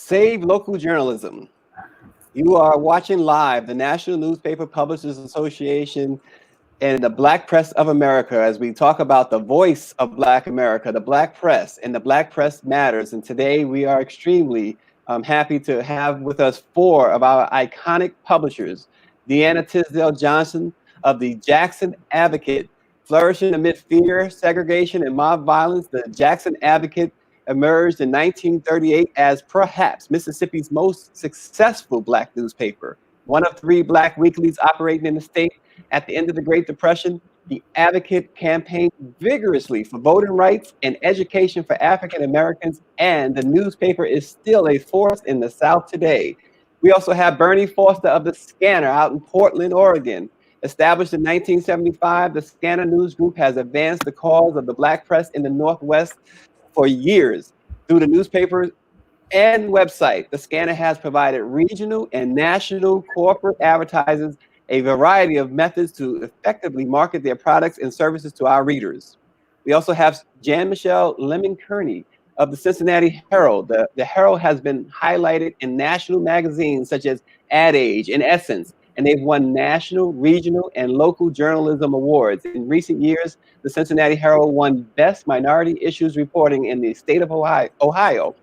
Save local journalism. You are watching live the National Newspaper Publishers Association and the Black Press of America as we talk about the voice of Black America, the Black press, and the Black press matters. And today we are extremely happy to have with us four of our iconic publishers. DeAnna Tisdale Johnson of the Jackson Advocate. Flourishing amid fear, segregation, and mob violence, the Jackson Advocate emerged in 1938 as perhaps Mississippi's most successful Black newspaper. One of three Black weeklies operating in the state. At the end of the Great Depression, the Advocate campaigned vigorously for voting rights and education for African Americans, and the newspaper is still a force in the South today. We also have Bernie Foster of the Skanner out in Portland, Oregon. Established in 1975, the Skanner News Group has advanced the cause of the Black press in the Northwest for years. Through the newspaper and website, the Skanner has provided regional and national corporate advertisers a variety of methods to effectively market their products and services to our readers. We also have Michele Lemon Kearney of the Cincinnati Herald. The Herald has been highlighted in national magazines such as Ad Age and Essence, and they've won national, regional, and local journalism awards. In recent years, the Cincinnati Herald won Best Minority Issues Reporting in the state of Ohio.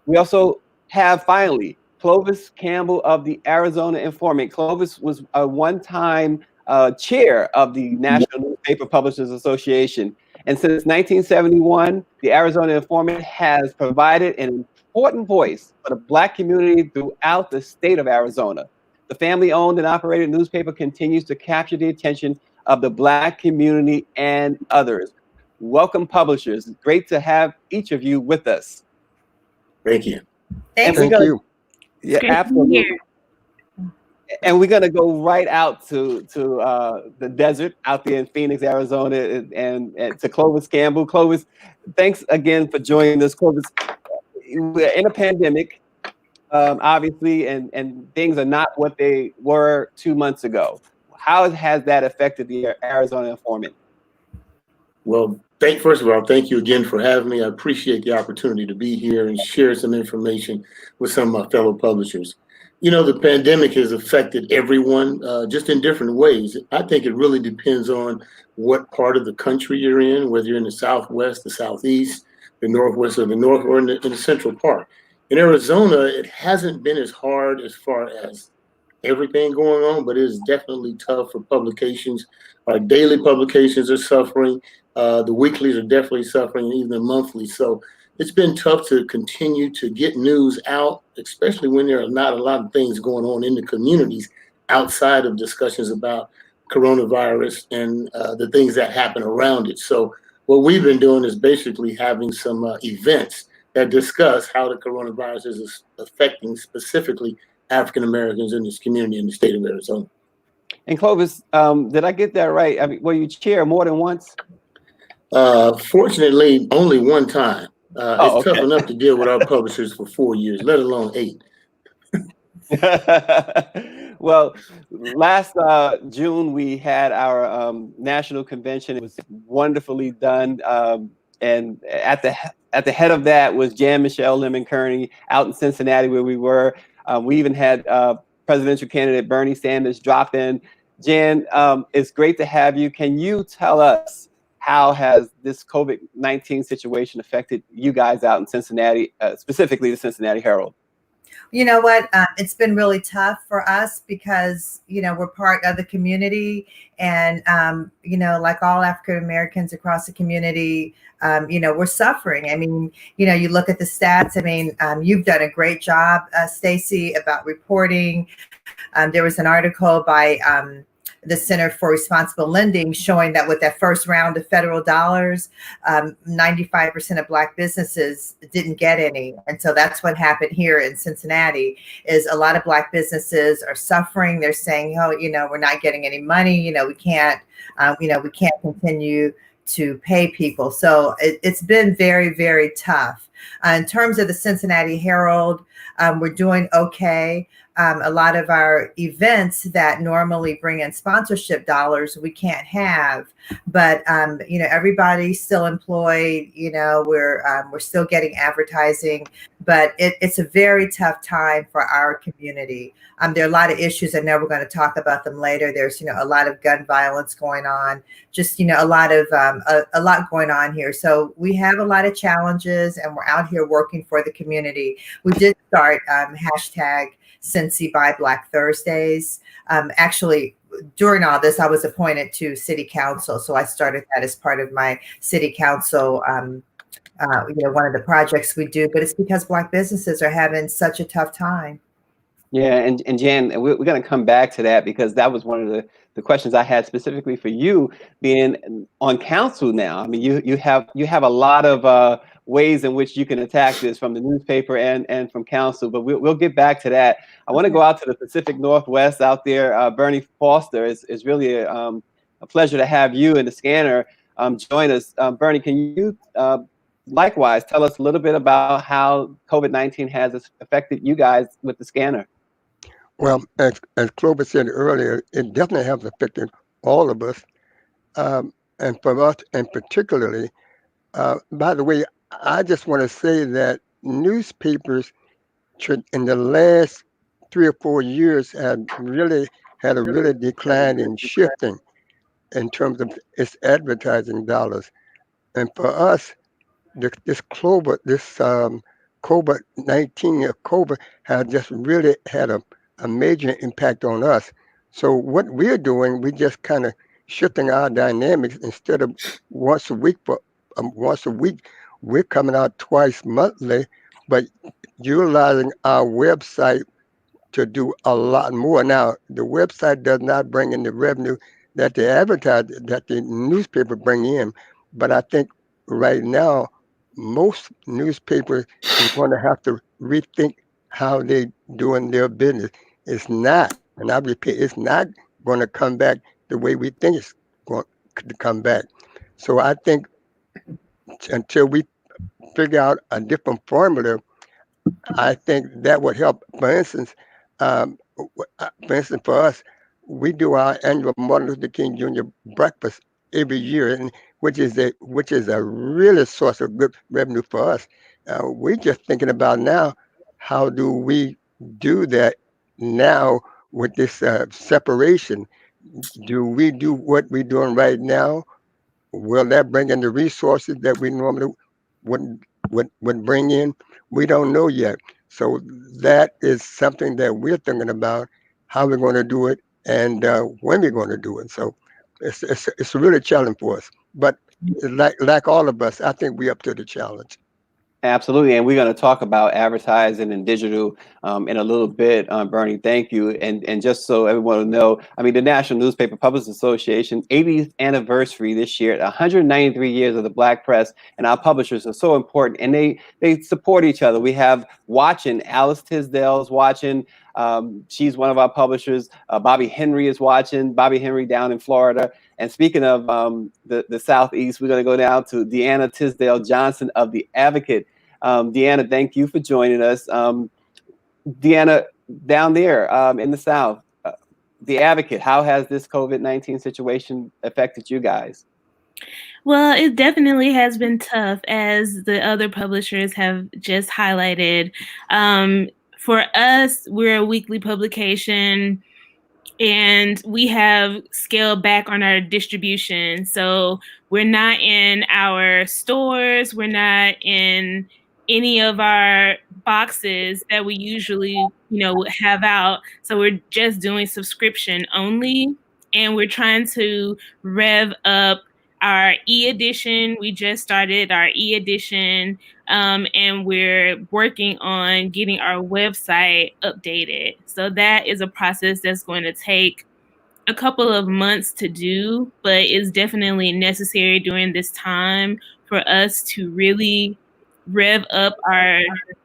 We also have, finally, Clovis Campbell of the Arizona Informant. Clovis was a one-time chair of the National Newspaper Publishers Association. And since 1971, the Arizona Informant has provided an important voice for the Black community throughout the state of Arizona. The family-owned and operated newspaper continues to capture the attention of the Black community and others. Welcome, publishers. It's great to have each of you with us. Thank you. Thank you. Yeah, absolutely. And we're going to go right out to the desert out there in Phoenix, Arizona, and to Clovis Campbell. Clovis, thanks again for joining us. Clovis, we're in a pandemic, obviously, and things are not what they were 2 months ago. How has that affected the Arizona Informant? Well, first of all, thank you again for having me. I appreciate the opportunity to be here and share some information with some of my fellow publishers. You know, the pandemic has affected everyone just in different ways. I think it really depends on what part of the country you're in, whether you're in the Southwest, the Southeast, the Northwest, or the North, or in the central part. In Arizona, it hasn't been as hard as far as everything going on, but it is definitely tough for publications. Our daily publications are suffering. The weeklies are definitely suffering, and even the monthly. So it's been tough to continue to get news out, especially when there are not a lot of things going on in the communities outside of discussions about coronavirus and the things that happen around it. So what we've been doing is basically having some events that discuss how the coronavirus is affecting specifically African Americans in this community in the state of Arizona. And Clovis, did I get that right? I mean, were you chair more than once? Fortunately, only one time. It's okay. tough enough to deal with our publishers for 4 years, let alone 8. Well, last June, we had our national convention. It was wonderfully done. And at the head of that was Michele Lemon Kearney out in Cincinnati, where we were. We even had presidential candidate Bernie Sanders drop in. Jan, it's great to have you. Can you tell us how has this COVID-19 situation affected you guys out in Cincinnati, specifically the Cincinnati Herald? You know what? It's been really tough for us because, you know, we're part of the community and, you know, like all African Americans across the community, you know, we're suffering. I mean, you know, you look at the stats. I mean, you've done a great job, Stacy, about reporting. There was an article by the Center for Responsible Lending showing that with that first round of federal dollars, 95% of Black businesses didn't get any. And so that's what happened here in Cincinnati is a lot of Black businesses are suffering. They're saying, oh, you know, we're not getting any money. You know, we can't continue to pay people. So it's been very, very tough. In terms of the Cincinnati Herald, we're doing okay. A lot of our events that normally bring in sponsorship dollars, we can't have, but everybody's still employed. We're still getting advertising, but it's a very tough time for our community. There are a lot of issues. I know we're going to talk about them later. There's a lot of gun violence going on, just a lot going on here. So we have a lot of challenges, and we're out here working for the community. We did start hashtag Cincy Buy Black Thursdays. Actually, during all this, I was appointed to city council, so I started that as part of my city council. One of the projects we do, but it's because Black businesses are having such a tough time. Yeah, and Jan, we're going to come back to that, because that was one of the questions I had specifically for you, being on council now. I mean, you have a lot of ways in which you can attack this, from the newspaper and from council, but we'll get back to that. I want to go out to the Pacific Northwest out there. Bernie Foster, is really a pleasure to have you and the Skanner join us. Bernie, can you likewise tell us a little bit about how COVID-19 has affected you guys with the Skanner? Well, as Clovis said earlier, it definitely has affected all of us, and for us, and particularly. By the way, I just want to say that newspapers in the last 3 or 4 years have really had a really decline in shifting in terms of its advertising dollars. And for us, this COVID-19 has just really had a major impact on us. So what we're doing, we just kind of shifting our dynamics. Instead of once a week, we're coming out twice monthly, but utilizing our website to do a lot more. Now, the website does not bring in the revenue that the newspaper bring in, but I think right now most newspapers is going to have to rethink how they doing their business. It's not, and I repeat, it's not going to come back the way we think it's going to come back. So I think until we figure out a different formula, I think that would help. For instance, for us, we do our annual Martin Luther King Jr. breakfast every year, and which is a really source of good revenue for us. We're just thinking about now, how do we do that now with this separation? Do we do what we're doing right now? Will that bring in the resources that we normally would bring in? We don't know yet. So that is something that we're thinking about, how we're going to do it and when we're going to do it. So it's a really challenge for us. But like all of us, I think we're up to the challenge. Absolutely, and we're going to talk about advertising and digital in a little bit. Bernie, thank you. And just so everyone will know, I mean, the National Newspaper Publishers Association 80th anniversary this year, 193 years of the Black press, and our publishers are so important, and they support each other. We have watching, Alice Tisdale's watching. She's one of our publishers. Bobby Henry is watching. Bobby Henry down in Florida. And speaking of the Southeast, we're going to go down to DeAnna Tisdale Johnson of The Advocate. DeAnna, thank you for joining us. DeAnna, down there in the South, The Advocate, how has this COVID-19 situation affected you guys? Well, it definitely has been tough, as the other publishers have just highlighted. For us, we're a weekly publication, and we have scaled back on our distribution. So we're not in our stores. We're not in any of our boxes that we usually, have out. So we're just doing subscription only. And we're trying to rev up our e-edition. We just started our e-edition, and we're working on getting our website updated. So that is a process that's going to take a couple of months to do, but it's definitely necessary during this time for us to really rev up our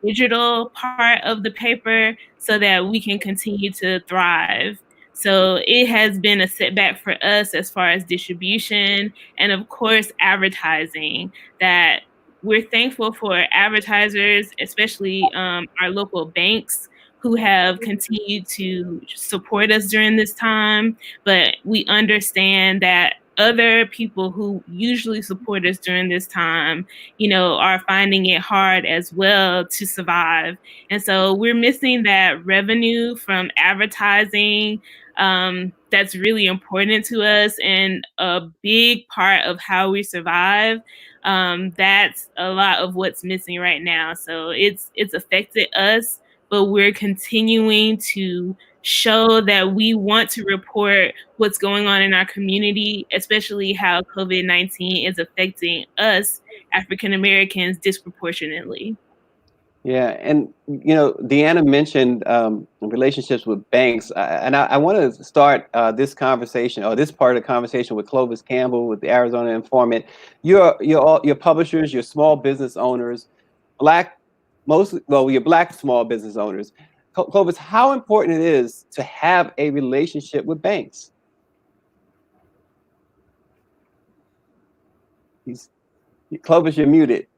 digital part of the paper so that we can continue to thrive. So it has been a setback for us as far as distribution, and of course advertising, that we're thankful for advertisers, especially our local banks, who have continued to support us during this time. But we understand that other people who usually support us during this time, are finding it hard as well to survive. And so we're missing that revenue from advertising. That's really important to us and a big part of how we survive. That's a lot of what's missing right now. So it's affected us, but we're continuing to show that we want to report what's going on in our community, especially how COVID-19 is affecting us African Americans disproportionately. Yeah, and DeAnna mentioned relationships with banks, and I want to start this conversation, or this part of the conversation, with Clovis Campbell with the Arizona Informant. You're publishers, you're small business owners, you're Black small business owners. Clovis, how important it is to have a relationship with banks? Clovis, you're muted.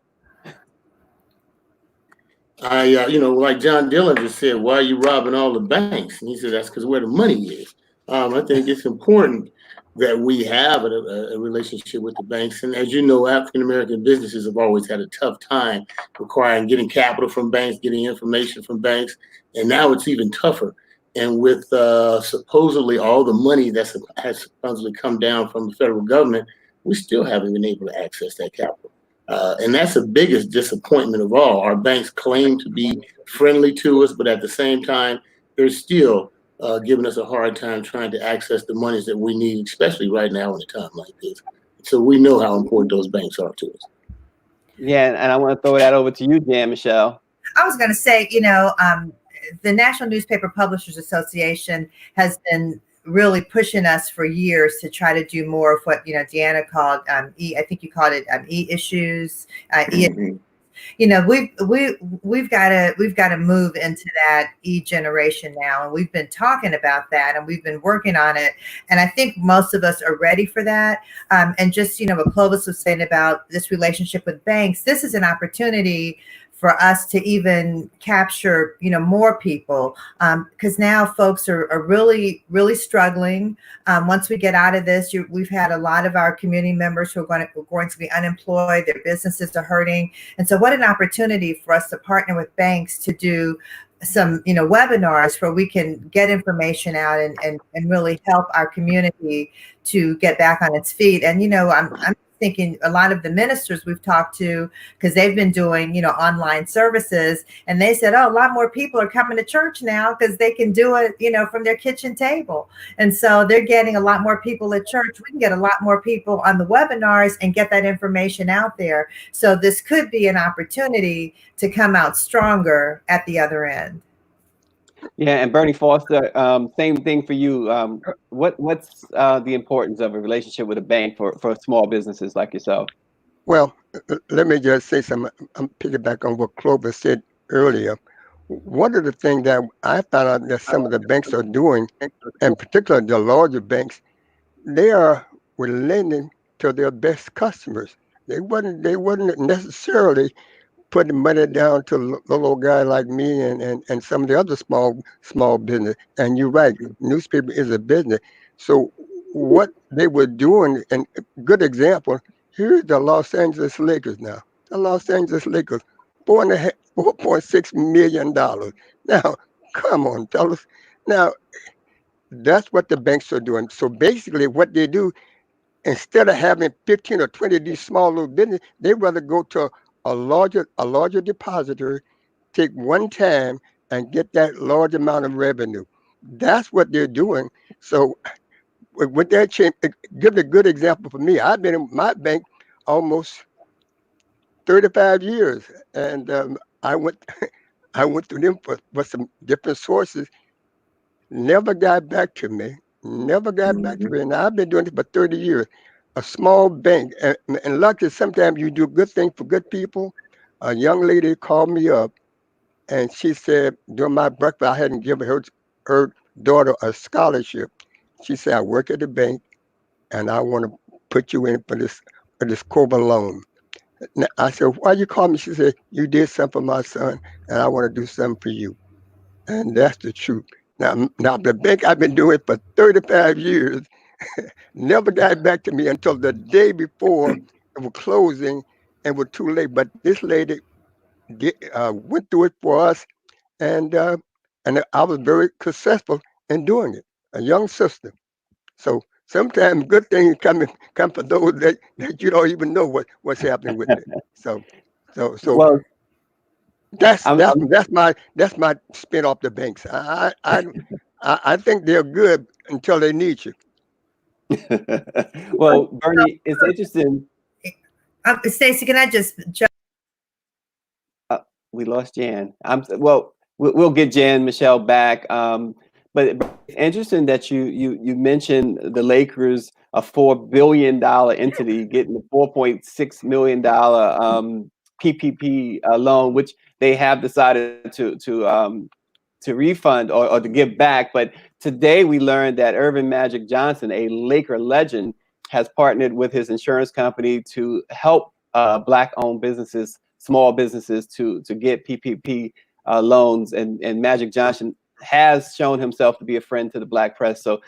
Like John Dillon just said, why are you robbing all the banks? And he said, that's because where the money is. I think it's important that we have a relationship with the banks. And as you know, African-American businesses have always had a tough time getting capital from banks, getting information from banks. And now it's even tougher. And with supposedly all the money that has supposedly come down from the federal government, we still haven't been able to access that capital. And that's the biggest disappointment of all. Our banks claim to be friendly to us, but at the same time, they're still giving us a hard time trying to access the monies that we need, especially right now in a time like this. So we know how important those banks are to us. Yeah, and I want to throw that over to you, Jan Michele. I was going to say, the National Newspaper Publishers Association has been really pushing us for years to try to do more of what DeAnna called I think you called it e-issues. We've got to move into that e-generation now, and we've been talking about that, and we've been working on it, and I think most of us are ready for that. And just what Clovis was saying about this relationship with banks, this is an opportunity for us to even capture, more people, because now folks are really, really struggling. Once we get out of this, we've had a lot of our community members who are going to be unemployed. Their businesses are hurting, and so what an opportunity for us to partner with banks to do some, webinars where we can get information out and really help our community to get back on its feet. And I'm thinking a lot of the ministers we've talked to, because they've been doing, online services, and they said, a lot more people are coming to church now because they can do it, from their kitchen table. And so they're getting a lot more people at church. We can get a lot more people on the webinars and get that information out there. So this could be an opportunity to come out stronger at the other end. Yeah, and Bernie Foster, same thing for you. What's the importance of a relationship with a bank for small businesses like yourself? Well, let me just say something. I'm picking back on what Clovis said earlier. One of the things that I found out that some of the banks are doing, and particularly the larger banks, they are lending to their best customers. They wasn't necessarily putting money down to a little guy like me and some of the other small business. And you're right, newspaper is a business. So what they were doing, and a good example, here's the Los Angeles Lakers now. The Los Angeles Lakers, $4.6 million. Now, come on, fellas. Now, that's what the banks are doing. So basically what they do, instead of having 15 or 20 of these small little businesses, they rather go to a larger depositor, take one time and get that large amount of revenue. That's what they're doing. So with that change, give a good example for me. I've been in my bank almost 35 years, and I went to them for some different sources. Never got back to me. And I've been doing it for 30 years. A small bank, and luckily sometimes you do good things for good people. A young lady called me up, and she said during my breakfast, I hadn't given her daughter a scholarship. She said, I work at the bank, and I want to put you in for this COBA loan. I said, why you call me? She said, you did something for my son, and I want to do something for you. And that's the truth. Now the bank, I've been doing it for 35 years, never got back to me until the day before it was closing and it was too late. But this lady went through it for us, and I was very successful in doing it, a young sister. So sometimes good things come for those that you don't even know what's happening with it. So Well, that's I'm, that's my spin off the banks. I think they're good until they need you. well, Bernie, it's interesting. Stacy, can I just jump? We lost Jan. We'll get Jan Michele back. But it's interesting that you mentioned the Lakers, a $4 billion entity, getting a $4.6 million PPP loan, which they have decided to refund or to give back. But today we learned that Earvin Magic Johnson, a Laker legend, has partnered with his insurance company to help Black-owned businesses, small businesses, to get PPP loans. And Magic Johnson has shown himself to be a friend to the Black press. So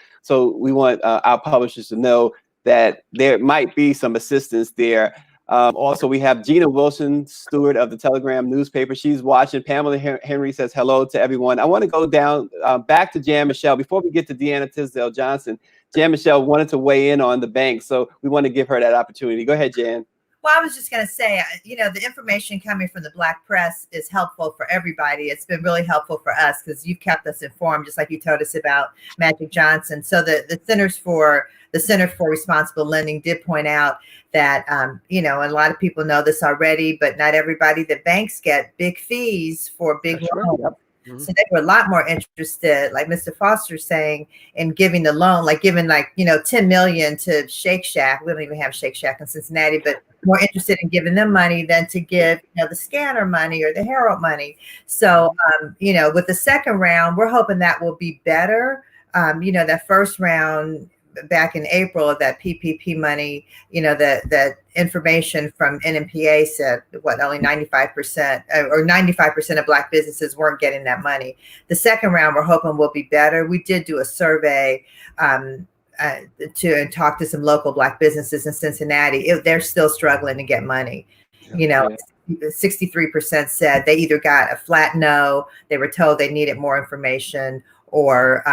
we want our publishers to know that there might be some assistance there. Also, we have Gina Wilson, steward of the Telegram newspaper. She's watching. Pamela Henry says hello to everyone. I want to go down back to Jan Michele before we get to DeAnna Tisdale Johnson. Jan Michele wanted to weigh in on the bank, so we want to give her that opportunity. Go ahead, Jan. Well, I was just going to say, the information coming from the Black press is helpful for everybody. It's been really helpful for us because you've kept us informed, just like you told us about Magic Johnson. So the Center for Responsible Lending did point out that, and a lot of people know this already, but not everybody, that banks get big fees for big loans. Right. Mm-hmm. So they were a lot more interested, like Mr. Foster's saying, in giving the loan, like giving $10 million to Shake Shack. We don't even have Shake Shack in Cincinnati, but more interested in giving them money than to give the Skanner money or the Herald money. So with the second round, we're hoping that will be better. That first round back in April of that PPP money, that information from NNPA said only 95% or 95% of Black businesses weren't getting that money. The second round, we're hoping will be better. We did do a survey to talk to some local Black businesses in Cincinnati. They're still struggling to get money. 63% said they either got a flat no, they were told they needed more information, or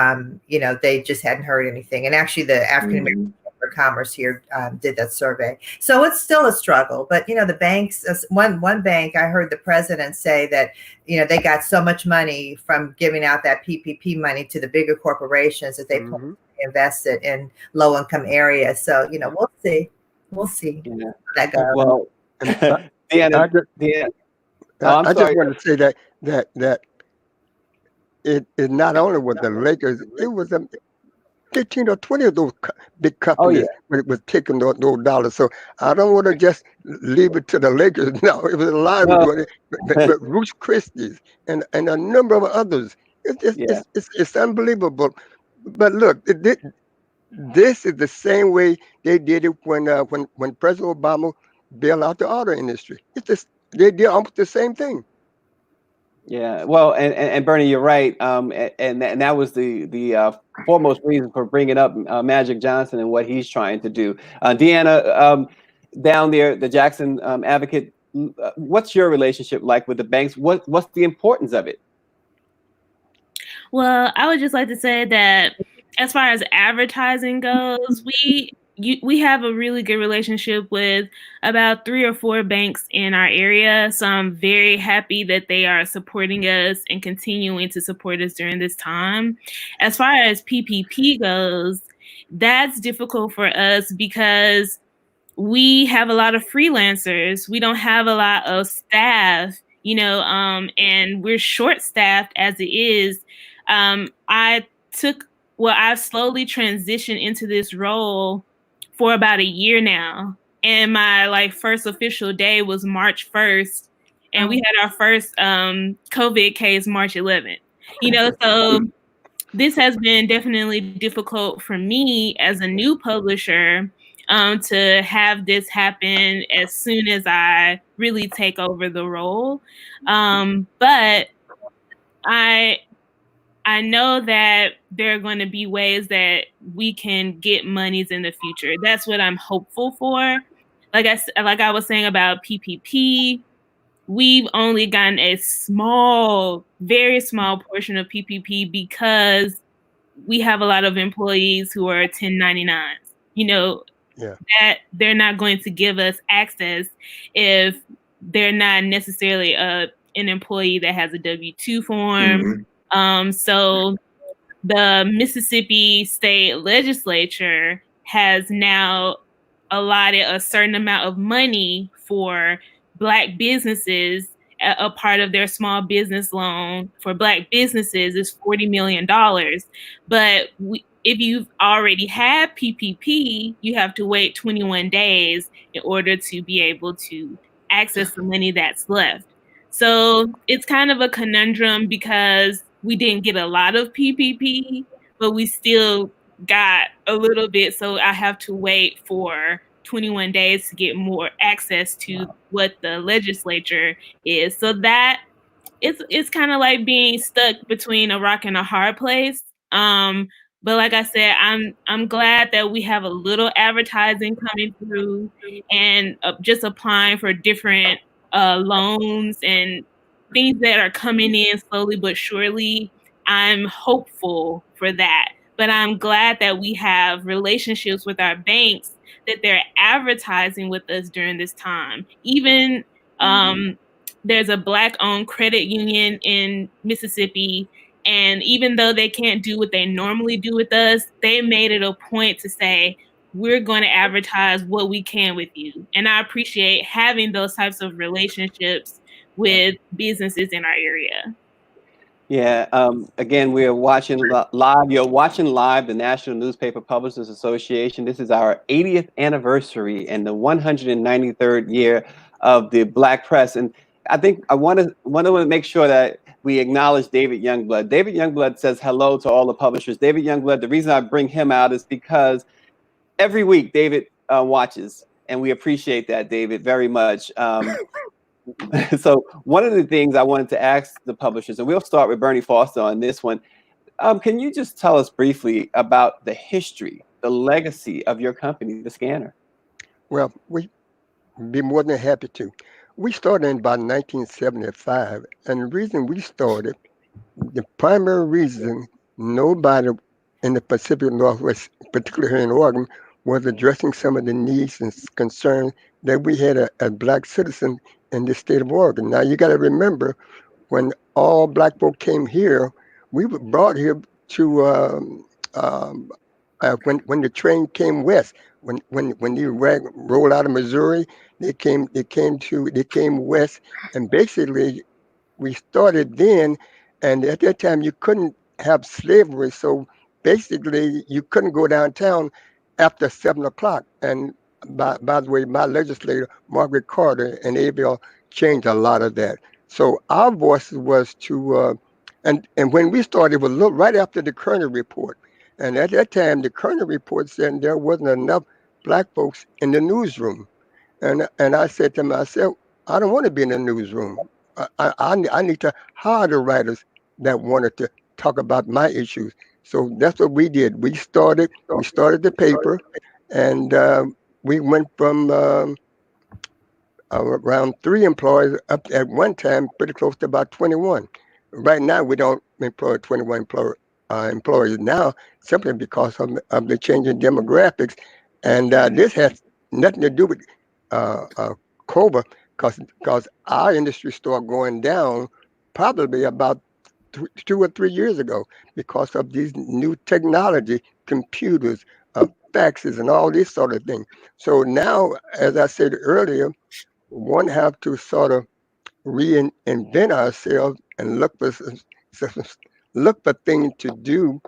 they just hadn't heard anything. And actually the African American Chamber of Commerce here did that survey. So it's still a struggle. But the banks, one bank, I heard the president say that they got so much money from giving out that PPP money to the bigger corporations that they invested in low income areas. So we'll see how that goes. Well, DeAnna, I just want to say that it not only was the Lakers, it was 15 or 20 of those big companies when it was taking those dollars. So I don't want to just leave it to the Lakers. No, it was a lot of doing it, but Ruth Christie's and a number of others. It's unbelievable. But look, this is the same way they did it when President Obama bailed out the auto industry. It's just they did almost the same thing. Yeah, well, and Bernie, you're right, and that was the foremost reason for bringing up Magic Johnson and what he's trying to do. DeAnna, down there, the Jackson Advocate, what's your relationship like with the banks? What's the importance of it? Well, I would just like to say that as far as advertising goes, we have a really good relationship with about 3 or 4 banks in our area. So I'm very happy that they are supporting us and continuing to support us during this time. As far as PPP goes, that's difficult for us because we have a lot of freelancers. We don't have a lot of staff, and we're short staffed as it is. I've slowly transitioned into this role for about a year now. And my first official day was March 1st. And we had our first COVID case March 11th. So this has been definitely difficult for me as a new publisher to have this happen as soon as I really take over the role. But I know that there are going to be ways that we can get monies in the future. That's what I'm hopeful for. Like I was saying about PPP, we've only gotten a very small portion of PPP because we have a lot of employees who are 1099s. That they're not going to give us access if they're not necessarily an employee that has a W-2 form. So the Mississippi State Legislature has now allotted a certain amount of money for Black businesses. A part of their small business loan for Black businesses is $40 million. But if you've already had PPP, you have to wait 21 days in order to be able to access the money that's left. So it's kind of a conundrum because we didn't get a lot of PPP, but we still got a little bit. So I have to wait for 21 days to get more access to what the legislature is. So that it's kind of like being stuck between a rock and a hard place. But like I said, I'm glad that we have a little advertising coming through and just applying for different loans and things that are coming in slowly but surely. I'm hopeful for that. But I'm glad that we have relationships with our banks that they're advertising with us during this time. Even there's a Black-owned credit union in Mississippi, and even though they can't do what they normally do with us, they made it a point to say, we're going to advertise what we can with you. And I appreciate having those types of relationships with businesses in our area. Yeah. Again, we are watching live. You're watching live the National Newspaper Publishers Association. This is our 80th anniversary and the 193rd year of the Black press. And I think I want to make sure that we acknowledge David Youngblood. David Youngblood says hello to all the publishers. David Youngblood, the reason I bring him out is because every week David watches, and we appreciate that, David, very much. So one of the things I wanted to ask the publishers, and we'll start with Bernie Foster on this one. Can you just tell us briefly about the history, the legacy of your company, the Skanner? Well, we'd be more than happy to. We started in about 1975, and the reason we started, the primary reason nobody in the Pacific Northwest, particularly here in Oregon, was addressing some of the needs and concerns that we had a Black citizen in the state of Oregon. Now, you got to remember, when all Black folk came here, we were brought here to when the train came west. When they rolled out of Missouri, they came west, and basically we started then. And at that time, you couldn't have slavery, so basically you couldn't go downtown after 7 o'clock. And by the way, my legislator, Margaret Carter and Abel, changed a lot of that. So our voice was to, and when we started, it was right after the Kearney report. And at that time, the Kearney report said there wasn't enough Black folks in the newsroom. And I said to myself, I don't want to be in the newsroom. I need to hire the writers that wanted to talk about my issues. So that's what we did. We started the paper, and we went from around 3 employees up at one time pretty close to about 21. Right now, we don't employ 21 employees now, simply because of the changing demographics. And this has nothing to do with COBA, because our industry started going down probably about 2 or 3 years ago because of these new technology, computers, faxes, and all these sort of things. So now, as I said earlier, one have to sort of reinvent ourselves and look for things to do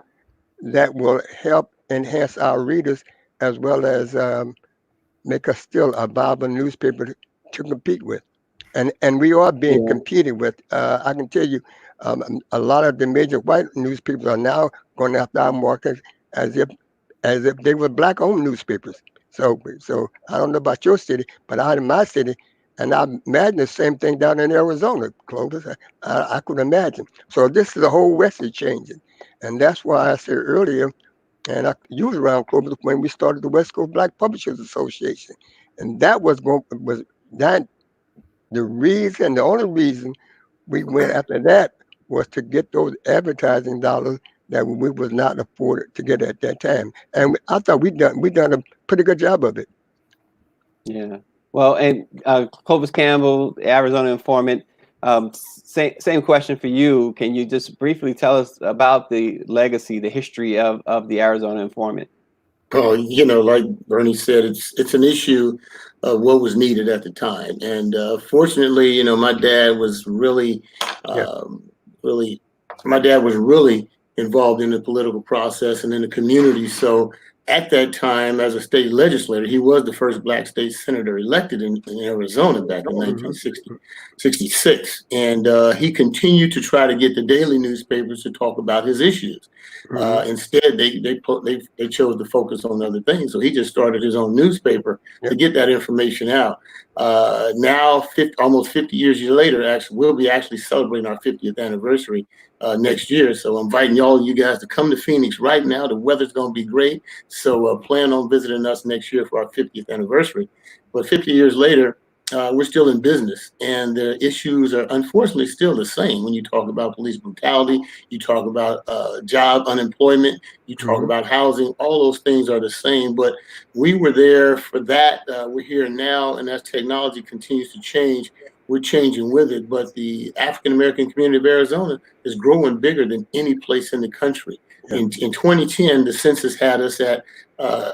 that will help enhance our readers, as well as make us still a viable newspaper to compete with. And we are being competed with. I can tell you, a lot of the major white newspapers are now going after our market as if they were Black-owned newspapers. So I don't know about your city, but out in my city, and I imagine the same thing down in Arizona, Clovis. I could imagine. So this is the whole West is changing, and that's why I said earlier, and you was around Clovis when we started the West Coast Black Publishers Association, and that was that the reason, the only reason we went after that was to get those advertising dollars that we was not afforded to get at that time. And I thought we done a pretty good job of it. Yeah. Well, and Clovis Campbell, the Arizona Informant, same question for you. Can you just briefly tell us about the legacy, the history of the Arizona Informant? Oh, like Bernie said, it's an issue of what was needed at the time. And fortunately, my dad was really involved in the political process and in the community. So at that time, as a state legislator, he was the first Black state senator elected in Arizona back in 1966. And he continued to try to get the daily newspapers to talk about his issues. Instead, they chose to focus on other things. So he just started his own newspaper to get that information out. Now, almost 50 years later, we'll be actually celebrating our 50th anniversary next year. So I'm inviting all you guys to come to Phoenix right now. The weather's going to be great. So plan on visiting us next year for our 50th anniversary. But 50 years later, we're still in business, and the issues are unfortunately still the same. When you talk about police brutality, you talk about job unemployment, you talk about housing, all those things are the same. But we were there for that. We're here now, and as technology continues to change, we're changing with it. But the African-American community of Arizona is growing bigger than any place in the country. In 2010, the census had us at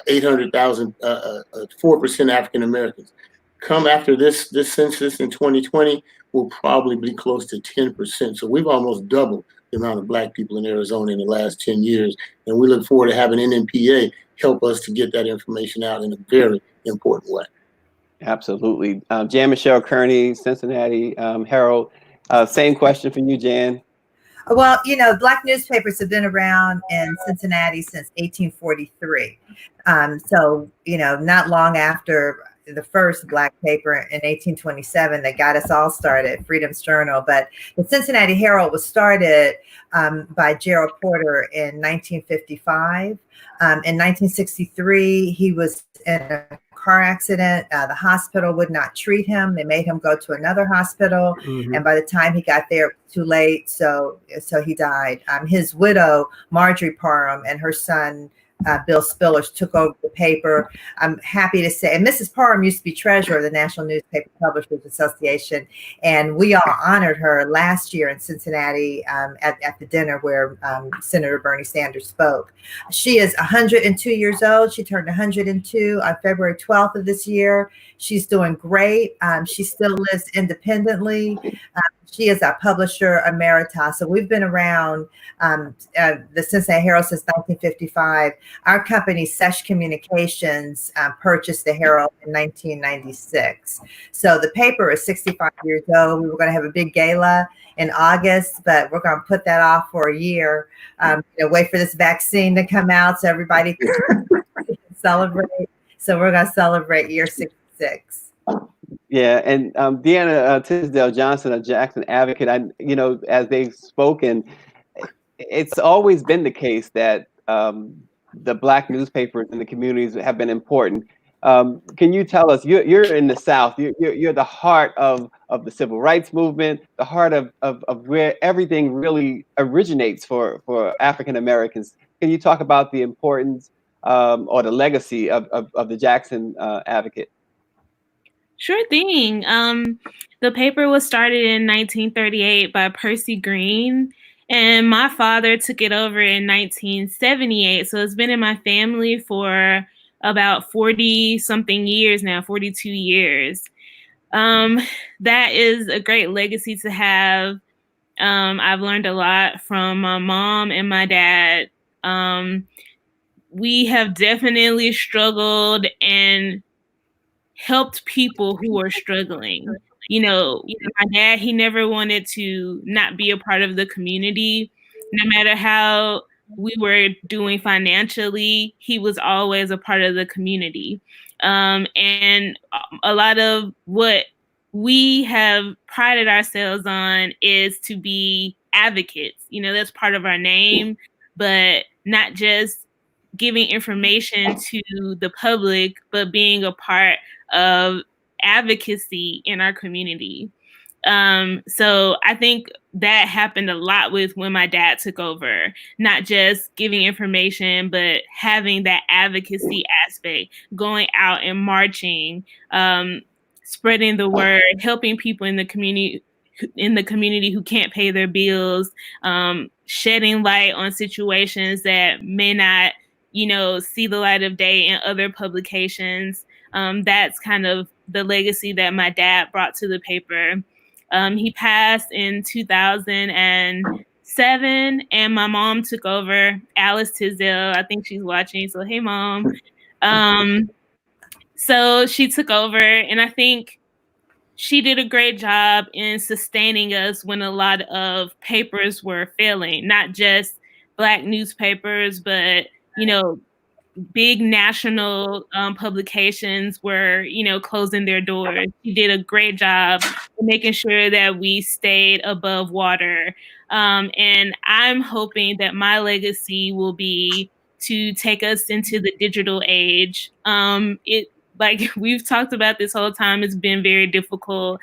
800,000, 4% African-Americans. Come after this census in 2020, we'll probably be close to 10%. So we've almost doubled the amount of Black people in Arizona in the last 10 years. And we look forward to having NNPA help us to get that information out in a very important way. Absolutely. Jan Michele Kearney, Cincinnati Herald. Same question for you, Jan. Well, Black newspapers have been around in Cincinnati since 1843. So, not long after the first Black paper in 1827 that got us all started, Freedom's Journal. But the Cincinnati Herald was started by Gerald Porter in 1955. In 1963, he was in a car accident. The hospital would not treat him. They made him go to another hospital. And by the time he got there, it was too late. So he died. His widow, Marjorie Parham, and her son, Bill Spillers, took over the paper. I'm happy to say, and Mrs. Parham used to be treasurer of the National Newspaper Publishers Association, and we all honored her last year in Cincinnati at the dinner where Senator Bernie Sanders spoke. She is 102 years old. She turned 102 on February 12th of this year. She's doing great. She still lives independently. She is our publisher emeritus. So we've been around the Cincinnati Herald since 1955. Our company, Sesh Communications, purchased the Herald in 1996. So the paper is 65 years old. We were going to have a big gala in August, but we're going to put that off for a year. Wait for this vaccine to come out so everybody can celebrate. So we're going to celebrate year 66. Yeah, and DeAnna Tisdale Johnson, a Jackson advocate, as they've spoken, it's always been the case that the Black newspapers in the communities have been important. Can you tell us, you're in the South, you're the heart of the civil rights movement, the heart of where everything really originates for African Americans. Can you talk about the importance or the legacy of the Jackson Advocate? Sure thing. The paper was started in 1938 by Percy Green, and my father took it over in 1978. So it's been in my family for about 40-something years now, 42 years. That is a great legacy to have. I've learned a lot from my mom and my dad. We have definitely struggled and helped people who are struggling. My dad, he never wanted to not be a part of the community. No matter how we were doing financially, he was always a part of the community. And a lot of what we have prided ourselves on is to be advocates. You know, that's part of our name, but not just giving information to the public, but being a part of advocacy in our community. So I think that happened a lot with when my dad took over, not just giving information, but having that advocacy aspect, going out and marching, spreading the word, helping people in the community who can't pay their bills, shedding light on situations that may not, see the light of day in other publications. That's kind of the legacy that my dad brought to the paper. He passed in 2007, and my mom took over. Alice Tisdale, I think she's watching, so hey, Mom. So she took over, and I think she did a great job in sustaining us when a lot of papers were failing, not just Black newspapers, but, big national publications were, closing their doors. She did a great job of making sure that we stayed above water. And I'm hoping that my legacy will be to take us into the digital age. Like we've talked about this whole time, it's been very difficult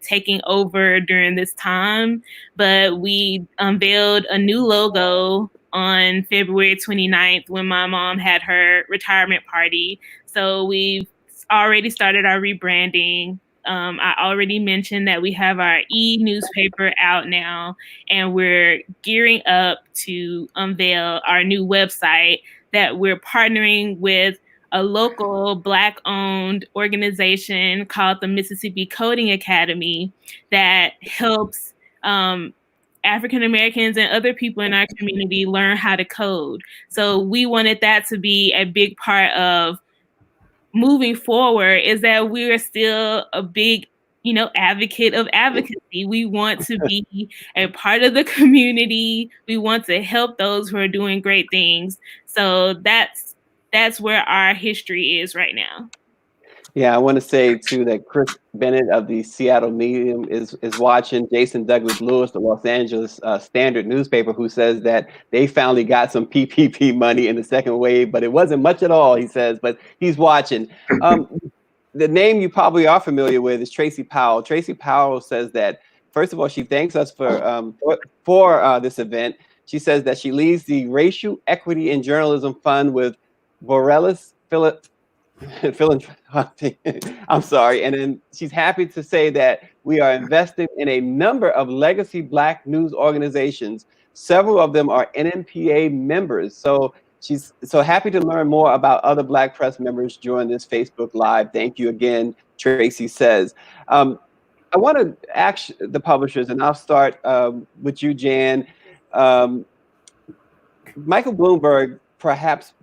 taking over during this time, but we unveiled a new logo on February 29th when my mom had her retirement party. So we've already started our rebranding. I already mentioned that we have our e-newspaper out now, and we're gearing up to unveil our new website that we're partnering with a local Black-owned organization called the Mississippi Coding Academy that helps African Americans and other people in our community learn how to code. So we wanted that to be a big part of moving forward, is that we are still a big, advocate of advocacy. We want to be a part of the community. We want to help those who are doing great things. So that's where our history is right now. Yeah, I want to say too that Chris Bennett of the Seattle Medium is watching. Jason Douglas Lewis, the Los Angeles Standard newspaper, who says that they finally got some PPP money in the second wave, but it wasn't much at all, he says, but he's watching. The name you probably are familiar with is Tracy Powell. Tracy Powell says that, first of all, she thanks us for this event. She says that she leads the Racial Equity in Journalism Fund with Borelis I'm sorry. And then she's happy to say that we are investing in a number of legacy Black news organizations. Several of them are NNPA members. So she's so happy to learn more about other Black press members during this Facebook Live. Thank you again, Tracy says. I want to ask the publishers, and I'll start with you, Jan. Michael Bloomberg perhaps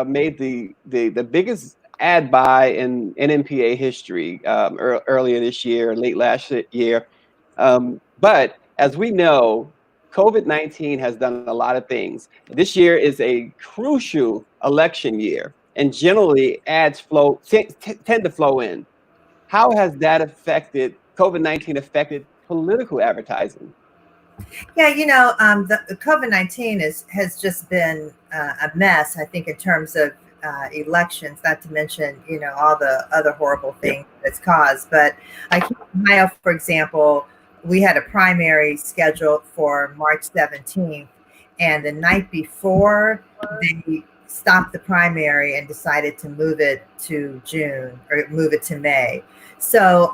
made the biggest ad buy in NNPA history earlier this year, late last year. But as we know, COVID-19 has done a lot of things. This year is a crucial election year, and generally ads tend to flow in. How has that COVID-19 affected political advertising? Yeah, the COVID-19 has just been a mess, I think, in terms of elections, not to mention, all the other horrible things it's caused. But like in Ohio, for example, we had a primary scheduled for March 17th, and the night before they stopped the primary and decided to move it to June or move it to May. So